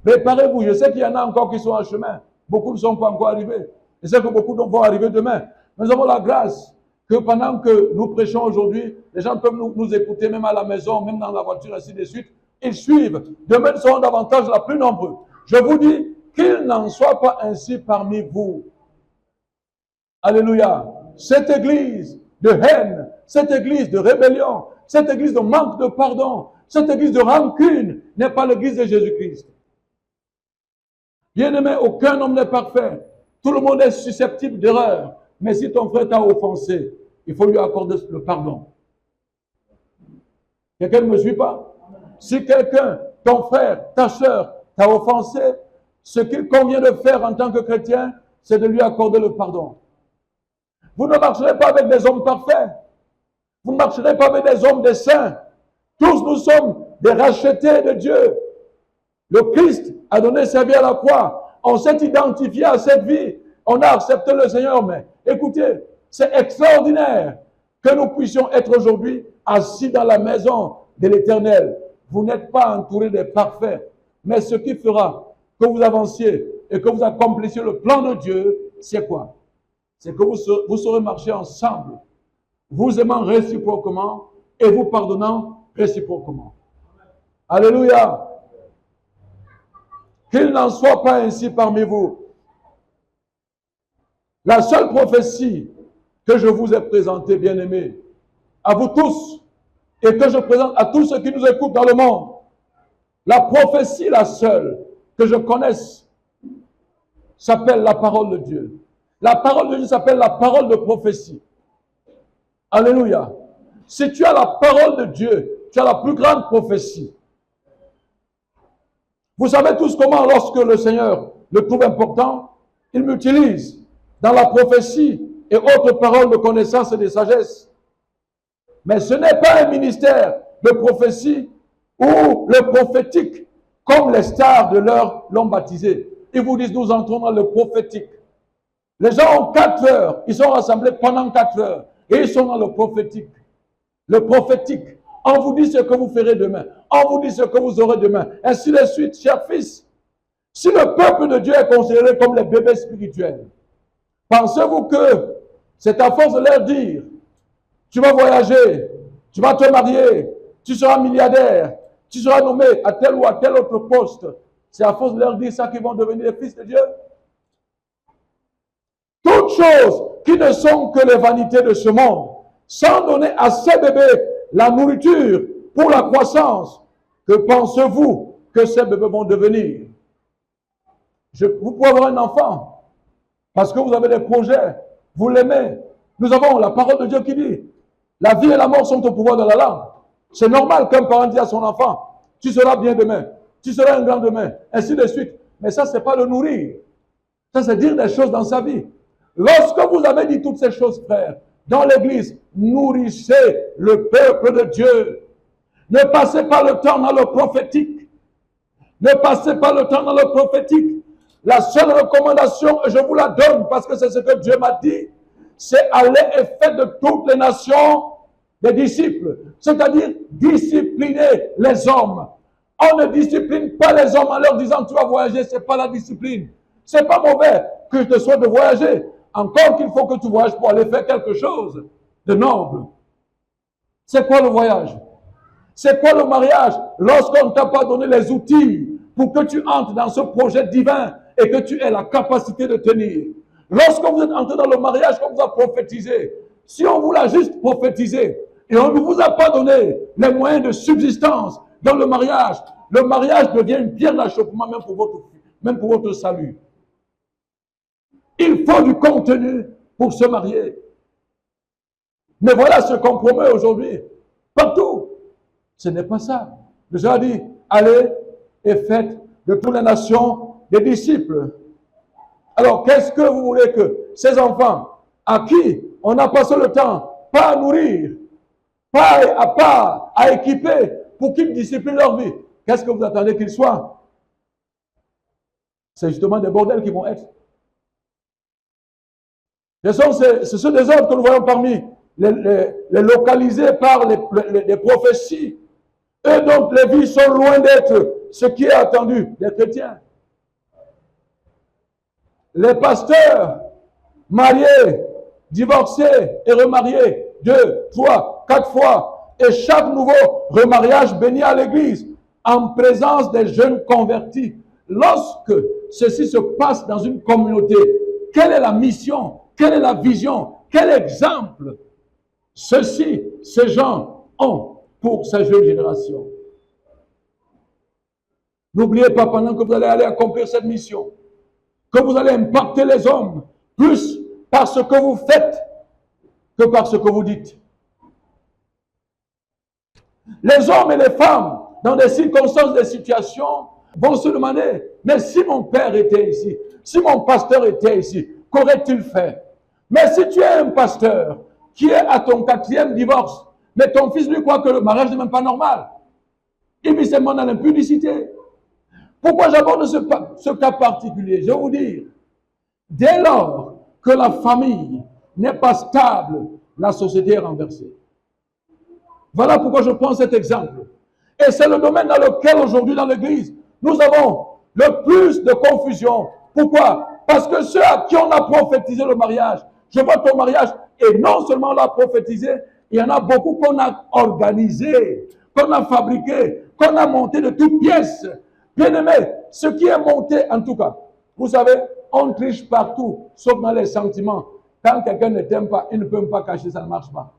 Préparez-vous. Je sais qu'il y en a encore qui sont en chemin. Beaucoup ne sont pas encore arrivés. Je sais que beaucoup vont arriver demain. Nous avons la grâce que pendant que nous prêchons aujourd'hui, les gens peuvent nous écouter même à la maison, même dans la voiture, ainsi de suite. Ils suivent. Demain, ils seront davantage la plus nombreux. Je vous dis qu'il n'en soit pas ainsi parmi vous. Alléluia. Cette église de haine, cette église de rébellion, cette église de manque de pardon, cette église de rancune n'est pas l'église de Jésus-Christ. Bien-aimé, aucun homme n'est parfait. Tout le monde est susceptible d'erreur. Mais si ton frère t'a offensé, il faut lui accorder le pardon. Quelqu'un ne me suit pas? Si quelqu'un, ton frère, ta soeur, t'a offensé, ce qu'il convient de faire en tant que chrétien, c'est de lui accorder le pardon. Vous ne marcherez pas avec des hommes parfaits. Vous ne marcherez pas avec des hommes des saints. Tous nous sommes des rachetés de Dieu. Le Christ a donné sa vie à la croix. On s'est identifié à cette vie. On a accepté le Seigneur. Mais écoutez, c'est extraordinaire que nous puissions être aujourd'hui assis dans la maison de l'Éternel. Vous n'êtes pas entourés des parfaits. Mais ce qui fera que vous avanciez et que vous accomplissiez le plan de Dieu, c'est quoi? C'est que vous saurez marcher ensemble, vous aimant réciproquement et vous pardonnant réciproquement. Alléluia. Qu'il n'en soit pas ainsi parmi vous. La seule prophétie que je vous ai présentée, bien-aimés, à vous tous, et que je présente à tous ceux qui nous écoutent dans le monde, la prophétie, la seule que je connaisse, s'appelle la parole de Dieu. La parole de Dieu s'appelle la parole de prophétie. Alléluia. Si tu as la parole de Dieu, tu as la plus grande prophétie. Vous savez tous comment, lorsque le Seigneur le trouve important, il m'utilise dans la prophétie et autres paroles de connaissance et de sagesse. Mais ce n'est pas un ministère de prophétie où le prophétique comme les stars de l'heure l'ont baptisé. Ils vous disent, nous entrons dans le prophétique. Les gens ont 4 heures, ils sont rassemblés pendant 4 heures et ils sont dans le prophétique. Le prophétique. On vous dit ce que vous ferez demain. On vous dit ce que vous aurez demain. Ainsi de suite, chers fils. Si le peuple de Dieu est considéré comme les bébés spirituels, pensez-vous que c'est à force de leur dire, tu vas voyager, tu vas te marier, tu seras milliardaire, tu seras nommé à tel ou à tel autre poste. C'est à force de leur dire ça qu'ils vont devenir les fils de Dieu. Toutes choses qui ne sont que les vanités de ce monde, sans donner à ces bébés la nourriture pour la croissance, que pensez-vous que ces bébés vont devenir? Vous pouvez avoir un enfant parce que vous avez des projets, vous l'aimez. Nous avons la parole de Dieu qui dit, la vie et la mort sont au pouvoir de la langue. C'est normal qu'un parent dise à son enfant, tu seras bien demain, tu seras un grand demain, ainsi de suite. Mais ça, c'est pas le nourrir. Ça, c'est dire des choses dans sa vie. Lorsque vous avez dit toutes ces choses, frères, dans l'église, nourrissez le peuple de Dieu. Ne passez pas le temps dans le prophétique. Ne passez pas le temps dans le prophétique. La seule recommandation, et je vous la donne parce que c'est ce que Dieu m'a dit, c'est aller et faire de toutes les nations des disciples. C'est-à-dire discipliner les hommes. On ne discipline pas les hommes en leur disant tu vas voyager, c'est pas la discipline. C'est pas mauvais que je te souhaite de voyager. Encore qu'il faut que tu voyages pour aller faire quelque chose de noble. C'est quoi le voyage? C'est quoi le mariage? Lorsqu'on ne t'a pas donné les outils pour que tu entres dans ce projet divin et que tu aies la capacité de tenir. Lorsque vous êtes entré dans le mariage qu'on vous a prophétisé, si on vous l'a juste prophétisé et on ne vous a pas donné les moyens de subsistance dans le mariage devient une pierre d'achoppement même pour votre salut. Il faut du contenu pour se marier. Mais voilà ce qu'on promet aujourd'hui. Partout. Ce n'est pas ça. Jésus a dit, allez et faites de toutes les nations des disciples. Alors, qu'est-ce que vous voulez que ces enfants, à qui on a passé le temps, pas à nourrir, pas à équiper, pour qu'ils disciplinent leur vie, qu'est-ce que vous attendez qu'ils soient? C'est justement des bordels qui vont être. Ce sont des ordres que nous voyons parmi les localisés par les prophéties. Et donc les vies sont loin d'être ce qui est attendu des chrétiens. Les pasteurs mariés, divorcés et remariés 2, 3, 4 fois, et chaque nouveau remariage béni à l'église en présence des jeunes convertis. Lorsque ceci se passe dans une communauté, quelle est la mission? Quelle est la vision? Quel exemple ces gens ont pour cette jeune génération? N'oubliez pas, pendant que vous allez aller accomplir cette mission, que vous allez impacter les hommes plus par ce que vous faites que par ce que vous dites. Les hommes et les femmes, dans des circonstances, des situations, vont se demander, mais si mon père était ici, si mon pasteur était ici, qu'aurait-il fait? Mais si tu es un pasteur qui est à ton 4e divorce, mais ton fils lui croit que le mariage n'est même pas normal, il vit seulement dans l'impudicité. Pourquoi j'aborde ce cas particulier? Je vais vous dire, dès lors que la famille n'est pas stable, la société est renversée. Voilà pourquoi je prends cet exemple. Et c'est le domaine dans lequel aujourd'hui dans l'Église, nous avons le plus de confusion. Pourquoi? Parce que ceux à qui on a prophétisé le mariage, je vois ton mariage, et non seulement on l'a prophétisé, il y en a beaucoup qu'on a organisé, qu'on a fabriqué, qu'on a monté de toutes pièces. Bien aimé, ce qui est monté en tout cas, vous savez, on triche partout, sauf dans les sentiments. Quand quelqu'un ne t'aime pas, il ne peut même pas cacher, ça ne marche pas.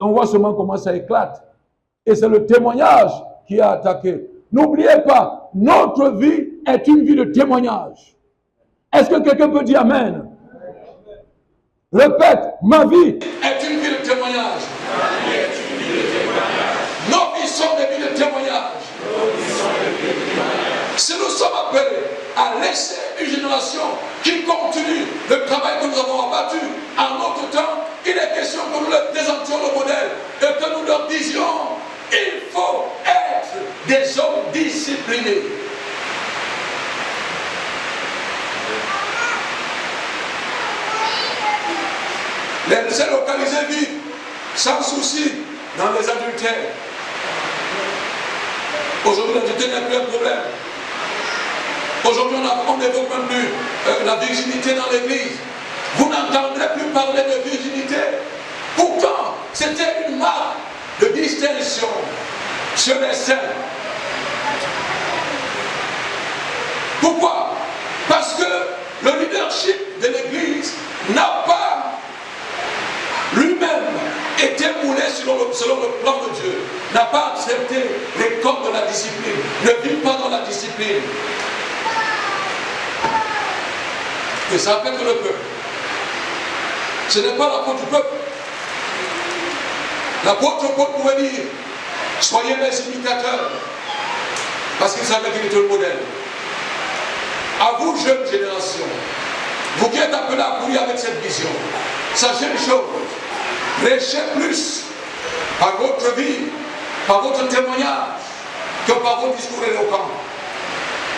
On voit seulement comment ça éclate. Et c'est le témoignage qui a attaqué. N'oubliez pas, notre vie est une vie de témoignage. Est-ce que quelqu'un peut dire Amen? Répète, ma vie est une vie de témoignage. Nos vies sont des vies de témoignage. Si nous sommes appelés à laisser une génération qui continue le travail que nous avons abattu en notre temps, il est question que nous leur présentions le modèle et que nous leur disions, il faut être des hommes d'ici. discipliner. Les localisés vivent sans souci dans les adultères. Aujourd'hui, l'adultère n'est plus un problème. Aujourd'hui, on n'évoque même plus la virginité dans l'église. Vous n'entendrez plus parler de virginité. Pourtant, c'était une marque de distinction chez les saints. Pourquoi? Parce que le leadership de l'église n'a pas lui-même été moulé selon le plan de Dieu, n'a pas accepté les codes de la discipline, ne vit pas dans la discipline. Et ça affecte le peuple. Ce n'est pas la faute du peuple. L'apôtre Paul pouvait dire, soyez mes imitateurs, parce qu'il savait qu'il était le modèle. À vous, jeune génération, vous qui êtes appelés à courir avec cette vision, sachez une chose, prêchez plus par votre vie, par votre témoignage, que par vos discours éloquents.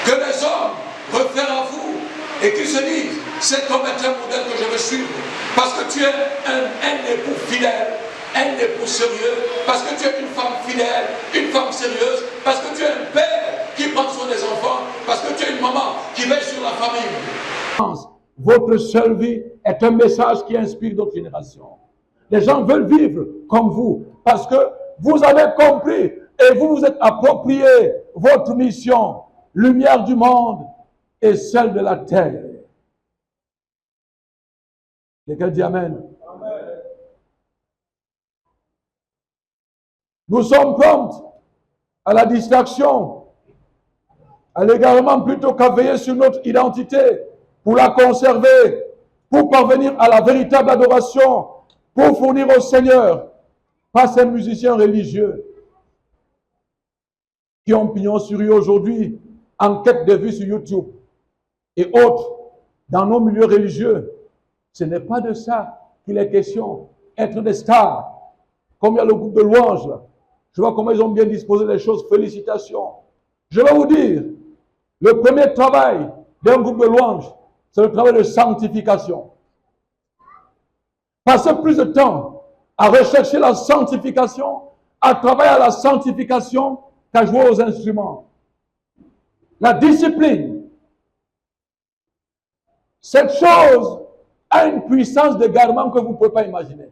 Que les hommes réfèrent à vous et qu'ils se disent, cet homme est un modèle que je veux suivre, parce que tu es un époux fidèle, un époux sérieux, parce que tu es une femme fidèle, une femme sérieuse, parce que tu es un père qui prend soin des enfants, parce que tu es une maman qui veille sur la famille. Votre seule vie est un message qui inspire d'autres générations. Les gens veulent vivre comme vous, parce que vous avez compris et vous vous êtes approprié votre mission, lumière du monde et celle de la terre. Quelqu'un dit Amen. Amen. Nous sommes prompts à la distraction, à l'égarement plutôt qu'à veiller sur notre identité pour la conserver, pour parvenir à la véritable adoration, pour fournir au Seigneur, pas ces musiciens religieux qui ont pignon sur rue aujourd'hui, en quête de vues sur YouTube et autres, dans nos milieux religieux. Ce n'est pas de ça qu'il est question. Être des stars, comme il y a le groupe de louanges, là. Je vois comment ils ont bien disposé les choses. Félicitations. Je vais vous dire, le premier travail d'un groupe de louanges, c'est le travail de sanctification. Passer plus de temps à rechercher la sanctification, à travailler à la sanctification qu'à jouer aux instruments. La discipline, cette chose a une puissance de garement que vous ne pouvez pas imaginer.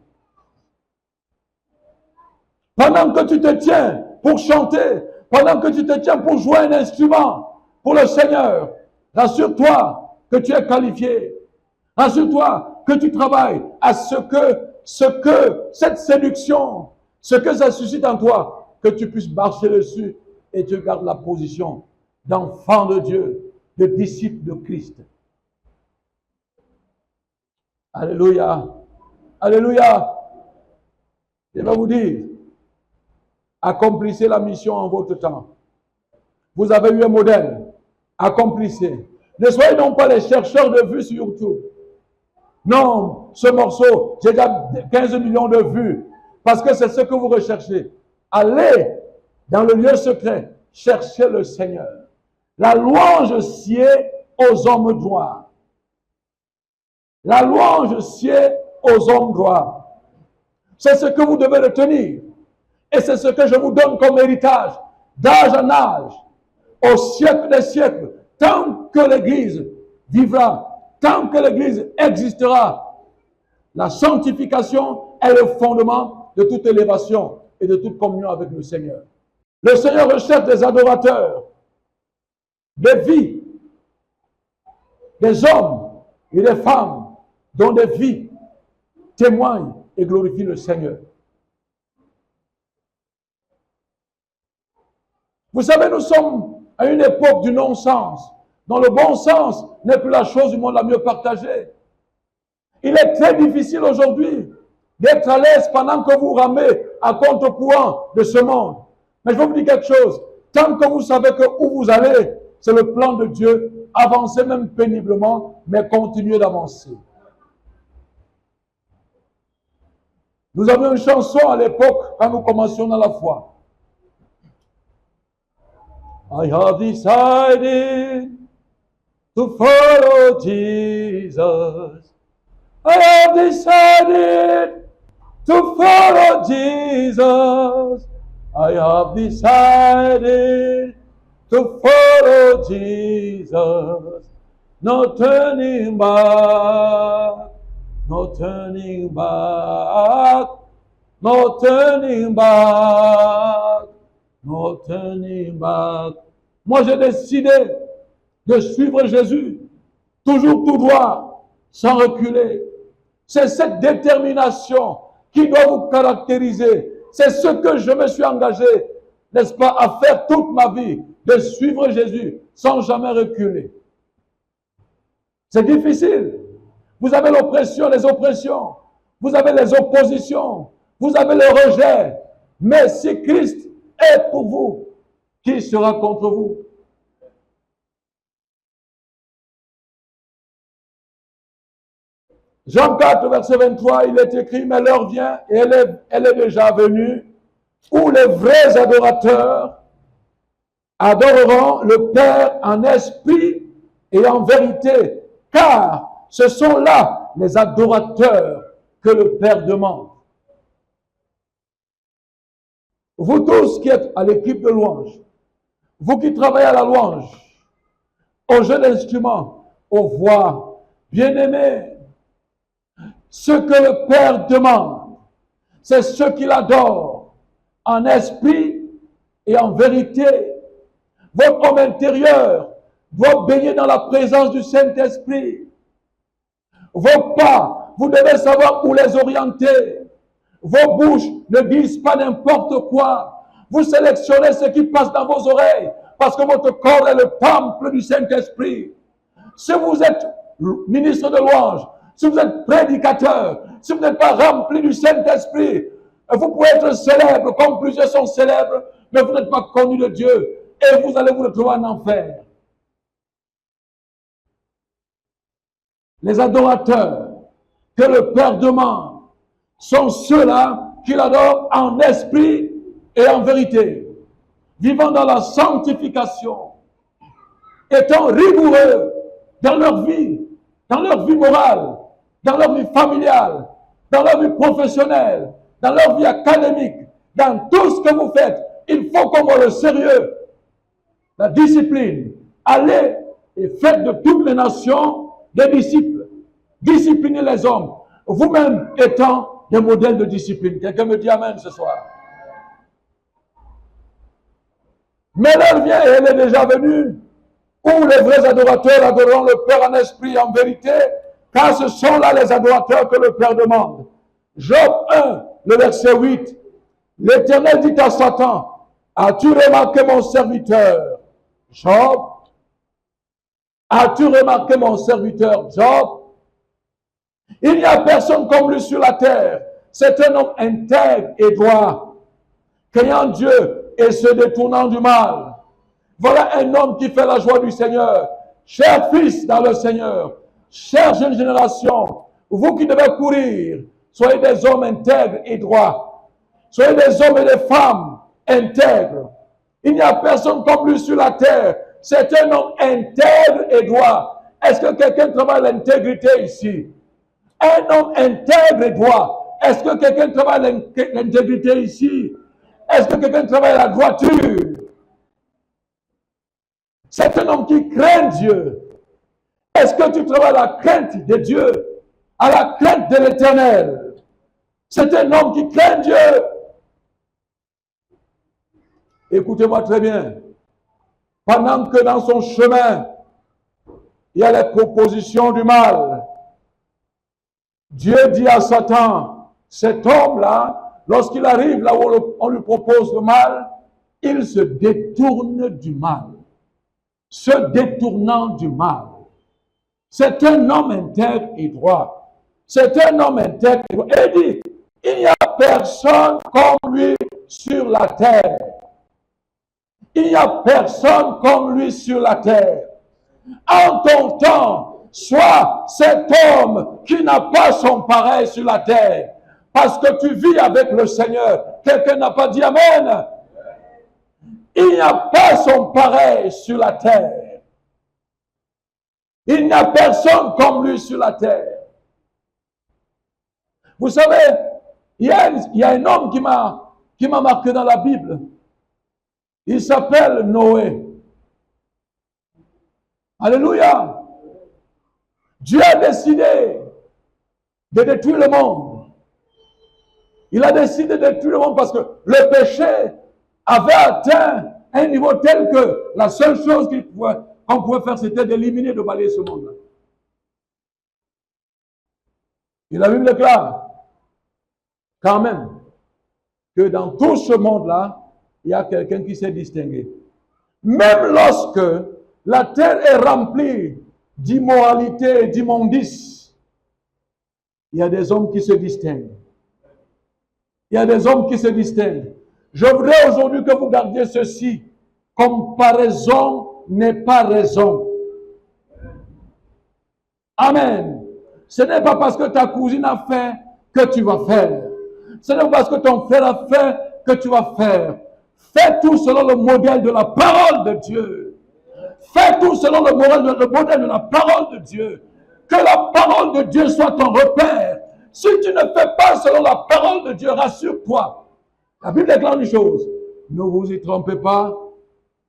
Pendant que tu te tiens pour chanter, pendant que tu te tiens pour jouer un instrument pour le Seigneur, rassure-toi que tu es qualifié. Rassure-toi que tu travailles à ce que cette séduction, ce que ça suscite en toi, que tu puisses marcher dessus et tu gardes la position d'enfant de Dieu, de disciple de Christ. Alléluia. Alléluia. Je vais vous dire, accomplissez la mission en votre temps. Vous avez eu un modèle. Accomplissez. Ne soyez donc pas les chercheurs de vues sur YouTube. Non, ce morceau, j'ai déjà 15 millions de vues. Parce que c'est ce que vous recherchez. Allez dans le lieu secret, cherchez le Seigneur. La louange sied aux hommes droits. La louange sied aux hommes droits. C'est ce que vous devez retenir. Et c'est ce que je vous donne comme héritage, d'âge en âge, au siècle des siècles, tant que l'Église vivra, tant que l'Église existera. La sanctification est le fondement de toute élévation et de toute communion avec le Seigneur. Le Seigneur recherche des adorateurs, des vies, des hommes et des femmes dont des vies témoignent et glorifient le Seigneur. Vous savez, nous sommes à une époque du non-sens, dont le bon sens n'est plus la chose du monde la mieux partagée. Il est très difficile aujourd'hui d'être à l'aise pendant que vous ramez à contre-courant de ce monde. Mais je vais vous dire quelque chose. Tant que vous savez que où vous allez, c'est le plan de Dieu, avancez même péniblement, mais continuez d'avancer. Nous avions une chanson à l'époque, quand nous commencions dans la foi. I have decided to follow Jesus. I have decided to follow Jesus. I have decided to follow Jesus. No turning back, no turning back, no turning back, no turning back. Moi, j'ai décidé de suivre Jésus, toujours tout droit, sans reculer. C'est cette détermination qui doit vous caractériser. C'est ce que je me suis engagé, n'est-ce pas, à faire toute ma vie, de suivre Jésus sans jamais reculer. C'est difficile. Vous avez l'oppression, les oppressions. Vous avez les oppositions. Vous avez le rejet. Mais si Christ est pour vous, qui sera contre vous? Jean 4, verset 23, il est écrit, mais l'heure vient, et elle est déjà venue, où les vrais adorateurs adoreront le Père en esprit et en vérité, car ce sont là les adorateurs que le Père demande. Vous tous qui êtes à l'équipe de louange, vous qui travaillez à la louange, au jeu d'instruments, aux voix, bien-aimés, ce que le Père demande, c'est ce qu'il adore en esprit et en vérité. Votre homme intérieur doit baigner dans la présence du Saint-Esprit. Vos pas, vous devez savoir où les orienter. Vos bouches ne disent pas n'importe quoi. Vous sélectionnez ce qui passe dans vos oreilles parce que votre corps est le temple du Saint-Esprit. Si vous êtes ministre de louange, si vous êtes prédicateur, si vous n'êtes pas rempli du Saint-Esprit, vous pouvez être célèbre comme plusieurs sont célèbres, mais vous n'êtes pas connu de Dieu et vous allez vous retrouver en enfer. Les adorateurs que le Père demande sont ceux-là qui l'adorent en esprit et en vérité, vivant dans la sanctification, étant rigoureux dans leur vie morale, dans leur vie familiale, dans leur vie professionnelle, dans leur vie académique, dans tout ce que vous faites. Il faut qu'on voit le sérieux, la discipline. Allez et faites de toutes les nations des disciples. Disciplinez les hommes, vous-même étant des modèles de discipline. Quelqu'un me dit amen ce soir. Mais l'heure vient et elle est déjà venue, où les vrais adorateurs adoreront le Père en esprit et en vérité, car ce sont là les adorateurs que le Père demande. Job 1, le verset 8. L'Éternel dit à Satan, as-tu remarqué mon serviteur Job? As-tu remarqué mon serviteur Job? Il n'y a personne comme lui sur la terre. C'est un homme intègre et droit, craignant Dieu et se détournant du mal. Voilà un homme qui fait la joie du Seigneur. Chers fils dans le Seigneur, chère jeune génération, vous qui devez courir, soyez des hommes intègres et droits. Soyez des hommes et des femmes intègres. Il n'y a personne comme lui sur la terre. C'est un homme intègre et droit. Est-ce que quelqu'un travaille l'intégrité ici? Un homme intègre et droit. Est-ce que quelqu'un travaille l'intégrité ici? Est-ce que quelqu'un travaille la droiture? C'est un homme qui craint Dieu. Est-ce que tu travailles la crainte de Dieu, à la crainte de l'Éternel? C'est un homme qui craint Dieu. Écoutez-moi très bien. Pendant que dans son chemin, il y a les propositions du mal, Dieu dit à Satan, cet homme-là, lorsqu'il arrive là où on lui propose le mal, il se détourne du mal. Se détournant du mal. C'est un homme intègre et droit. C'est un homme intègre et droit. Et dit, il n'y a personne comme lui sur la terre. Il n'y a personne comme lui sur la terre. En ton temps, sois cet homme qui n'a pas son pareil sur la terre. Parce que tu vis avec le Seigneur. Quelqu'un n'a pas dit Amen. Il n'y a pas son pareil sur la terre. Il n'y a personne comme lui sur la terre. Vous savez, il y a un homme qui m'a marqué dans la Bible. Il s'appelle Noé. Alléluia. Dieu a décidé de détruire le monde. Il a décidé de détruire le monde parce que le péché avait atteint un niveau tel que la seule chose qu'on pouvait faire, c'était d'éliminer, de balayer ce monde-là. Et la Bible déclare quand même que dans tout ce monde-là, il y a quelqu'un qui s'est distingué. Même lorsque la terre est remplie d'immoralité et d'immondice, il y a des hommes qui se distinguent. Il y a des hommes qui se distinguent. Je voudrais aujourd'hui que vous gardiez ceci. Comparaison n'est pas raison. Amen. Ce n'est pas parce que ta cousine a fait que tu vas faire. Ce n'est pas parce que ton frère a fait que tu vas faire. Fais tout selon le modèle de la parole de Dieu. Fais tout selon le modèle de la parole de Dieu. Que la parole de Dieu soit ton repère. Si tu ne fais pas selon la parole de Dieu, rassure-toi. La Bible déclare une chose. Ne vous y trompez pas.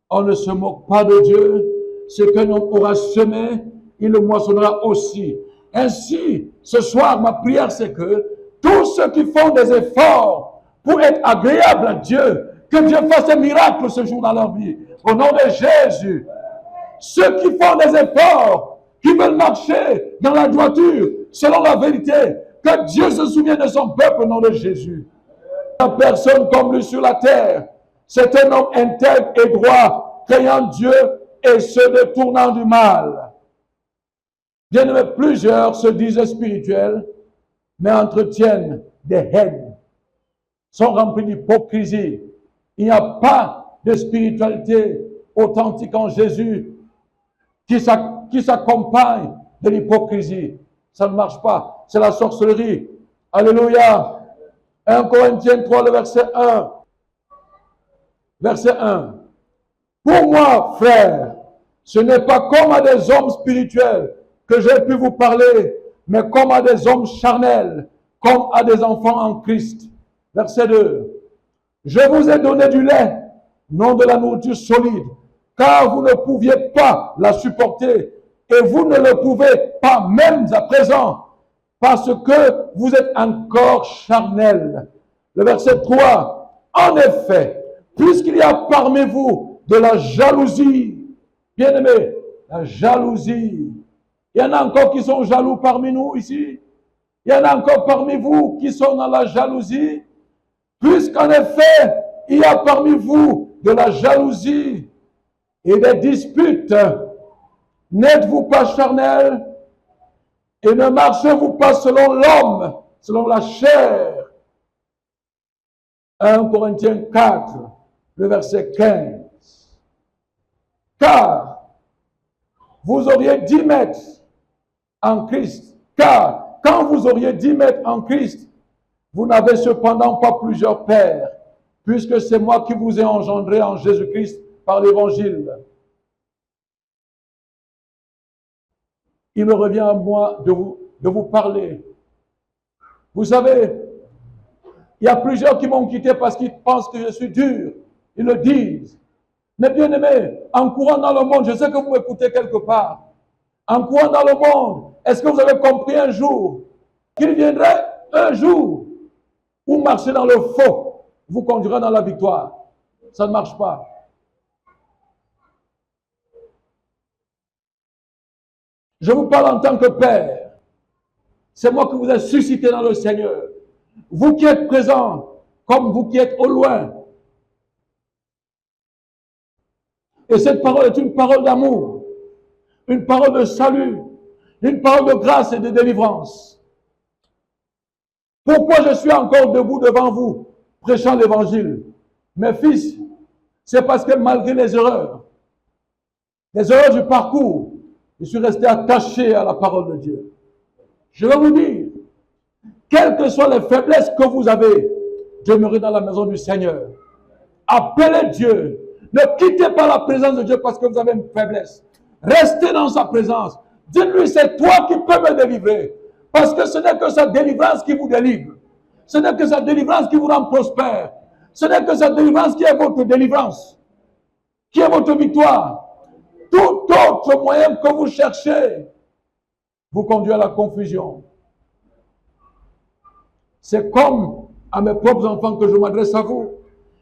On ne se moque pas de Dieu. Ce qu'un homme aura semé, il le moissonnera aussi. Ainsi, ce soir, ma prière, c'est que tous ceux qui font des efforts pour être agréables à Dieu, que Dieu fasse un miracle ce jour dans leur vie. Au nom de Jésus. Ceux qui font des efforts, qui veulent marcher dans la droiture, selon la vérité, que Dieu se souvienne de son peuple au nom de Jésus. La personne comme lui sur la terre, c'est un homme intègre et droit, craignant Dieu et se détournant du mal. Bien aimé, plusieurs se disent spirituels, mais entretiennent des haines, sont remplis d'hypocrisie. Il n'y a pas de spiritualité authentique en Jésus qui s'accompagne de l'hypocrisie. Ça ne marche pas. C'est la sorcellerie. Alléluia. 1 Corinthiens 3, le verset 1. Verset 1. Pour moi, frère, ce n'est pas comme à des hommes spirituels que j'ai pu vous parler, mais comme à des hommes charnels, comme à des enfants en Christ. Verset 2. Je vous ai donné du lait, non de la nourriture solide, car vous ne pouviez pas la supporter, et vous ne le pouvez pas même à présent, parce que vous êtes encore charnel. Le verset 3. En effet, puisqu'il y a parmi vous de la jalousie, bien aimé, la jalousie. Il y en a encore qui sont jaloux parmi nous ici. Il y en a encore parmi vous qui sont dans la jalousie. Puisqu'en effet, il y a parmi vous de la jalousie et des disputes, n'êtes-vous pas charnel et ne marchez-vous pas selon l'homme, selon la chair? 1 Corinthiens 4, le verset 15. Car vous auriez 10 mètres en Christ. Car quand vous auriez 10 mètres en Christ, vous n'avez cependant pas plusieurs pères, puisque c'est moi qui vous ai engendré en Jésus-Christ par l'Évangile. Il me revient à moi de vous parler. Vous savez, il y a plusieurs qui m'ont quitté parce qu'ils pensent que je suis dur. Ils le disent. Mais bien aimé, en courant dans le monde, je sais que vous m'écoutez quelque part. En courant dans le monde, est-ce que vous avez compris un jour qu'il viendrait un jour où marcher dans le faux vous conduira dans la victoire? Ça ne marche pas. Je vous parle en tant que père. C'est moi qui vous ai suscité dans le Seigneur. Vous qui êtes présents, comme vous qui êtes au loin. Et cette parole est une parole d'amour, une parole de salut, une parole de grâce et de délivrance. Pourquoi je suis encore debout devant vous, prêchant l'évangile? Mes fils, c'est parce que malgré les erreurs du parcours, je suis resté attaché à la parole de Dieu. Je vais vous dire, quelles que soient les faiblesses que vous avez, demeurez dans la maison du Seigneur. Appelez Dieu. Ne quittez pas la présence de Dieu parce que vous avez une faiblesse. Restez dans sa présence. Dites-lui, c'est toi qui peux me délivrer. Parce que ce n'est que sa délivrance qui vous délivre. Ce n'est que sa délivrance qui vous rend prospère. Ce n'est que sa délivrance qui est votre délivrance, qui est votre victoire. Tout autre moyen que vous cherchez vous conduit à la confusion. C'est comme à mes propres enfants que je m'adresse à vous.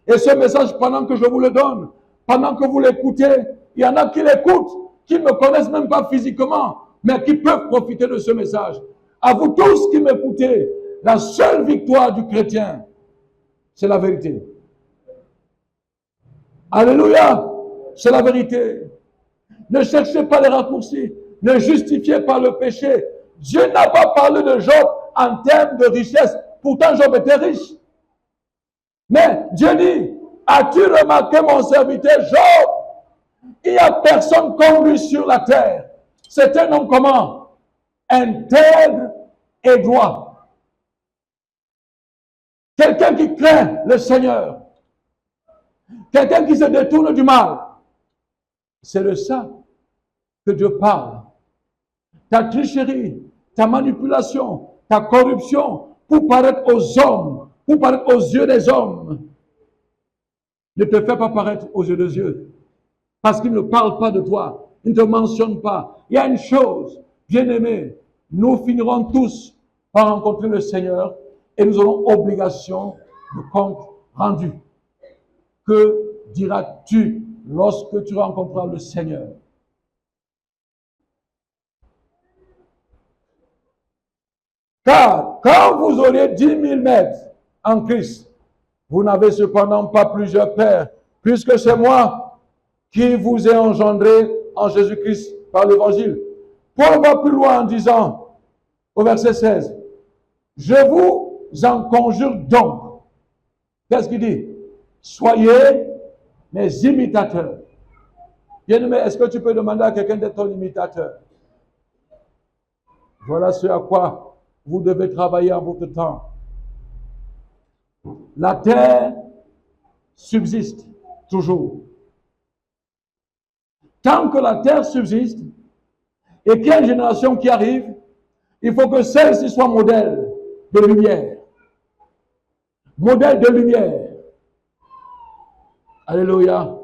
Et ce message, pendant que je vous le donne, pendant que vous l'écoutez, il y en a qui l'écoutent, qui ne me connaissent même pas physiquement, mais qui peuvent profiter de ce message. À vous tous qui m'écoutez, la seule victoire du chrétien, c'est la vérité. Alléluia, c'est la vérité. Ne cherchez pas les raccourcis, ne justifiez pas le péché. Dieu n'a pas parlé de Job en termes de richesse. Pourtant, Job était riche. Mais Dieu dit, as-tu remarqué mon serviteur Job? Il n'y a personne comme lui sur la terre. C'est un homme comment? Intègre et droit. Quelqu'un qui craint le Seigneur. Quelqu'un qui se détourne du mal. C'est de ça que Dieu parle. Ta tricherie, ta manipulation, ta corruption, pour paraître aux hommes, pour paraître aux yeux des hommes, ne te fais pas paraître aux yeux de Dieu. Parce qu'il ne parle pas de toi. Il ne te mentionne pas. Il y a une chose, bien-aimé, nous finirons tous par rencontrer le Seigneur et nous aurons obligation de compte rendu. Que diras-tu lorsque tu rencontreras le Seigneur? Car quand vous aurez 10 000 maîtres en Christ, vous n'avez cependant pas plusieurs pères, puisque c'est moi qui vous ai engendré en Jésus-Christ par l'évangile. Paul va plus loin en disant, au verset 16, je vous en conjure donc. Qu'est-ce qu'il dit? Soyez mes imitateurs. Bien-aimé, est-ce que tu peux demander à quelqu'un d'être ton imitateur? Voilà ce à quoi vous devez travailler en votre temps. La terre subsiste toujours. Tant que la terre subsiste et qu'il y a une génération qui arrive, il faut que celle-ci soit modèle de lumière. Modèle de lumière. Alléluia.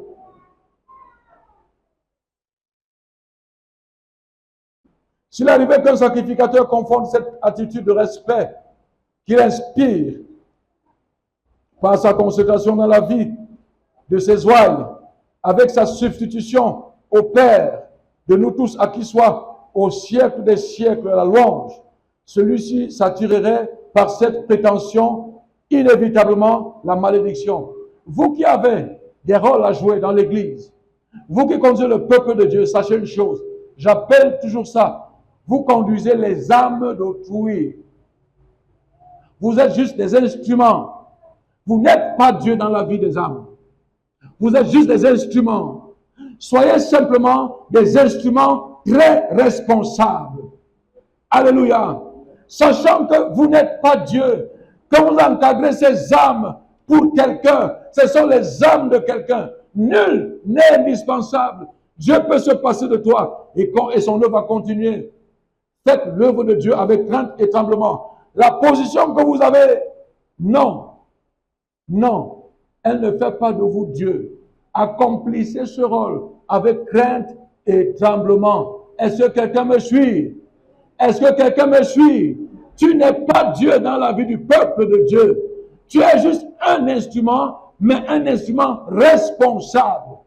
S'il arrivait qu'un sacrificateur confonde cette attitude de respect qu'il inspire par sa consécration dans la vie de ses ouailles avec sa substitution au Père de nous tous, à qui soit au siècle des siècles la louange, celui-ci s'attirerait par cette prétention inévitablement la malédiction. Vous qui avez des rôles à jouer dans l'Église, vous qui conduisez le peuple de Dieu, sachez une chose, j'appelle toujours ça, vous conduisez les âmes d'autrui. Vous êtes juste des instruments. Vous n'êtes pas Dieu dans la vie des âmes. Vous êtes juste des instruments. Soyez simplement des instruments très responsables. Alléluia. Sachant que vous n'êtes pas Dieu, que vous encadrez ces âmes pour quelqu'un, ce sont les âmes de quelqu'un. Nul n'est indispensable. Dieu peut se passer de toi et son œuvre va continuer. Faites l'œuvre de Dieu avec crainte et tremblement. La position que vous avez, non, elle ne fait pas de vous Dieu. Accomplissez ce rôle avec crainte et tremblement. Est-ce que quelqu'un me suit? Est-ce que quelqu'un me suit? Tu n'es pas Dieu dans la vie du peuple de Dieu. Tu es juste un instrument, mais un instrument responsable.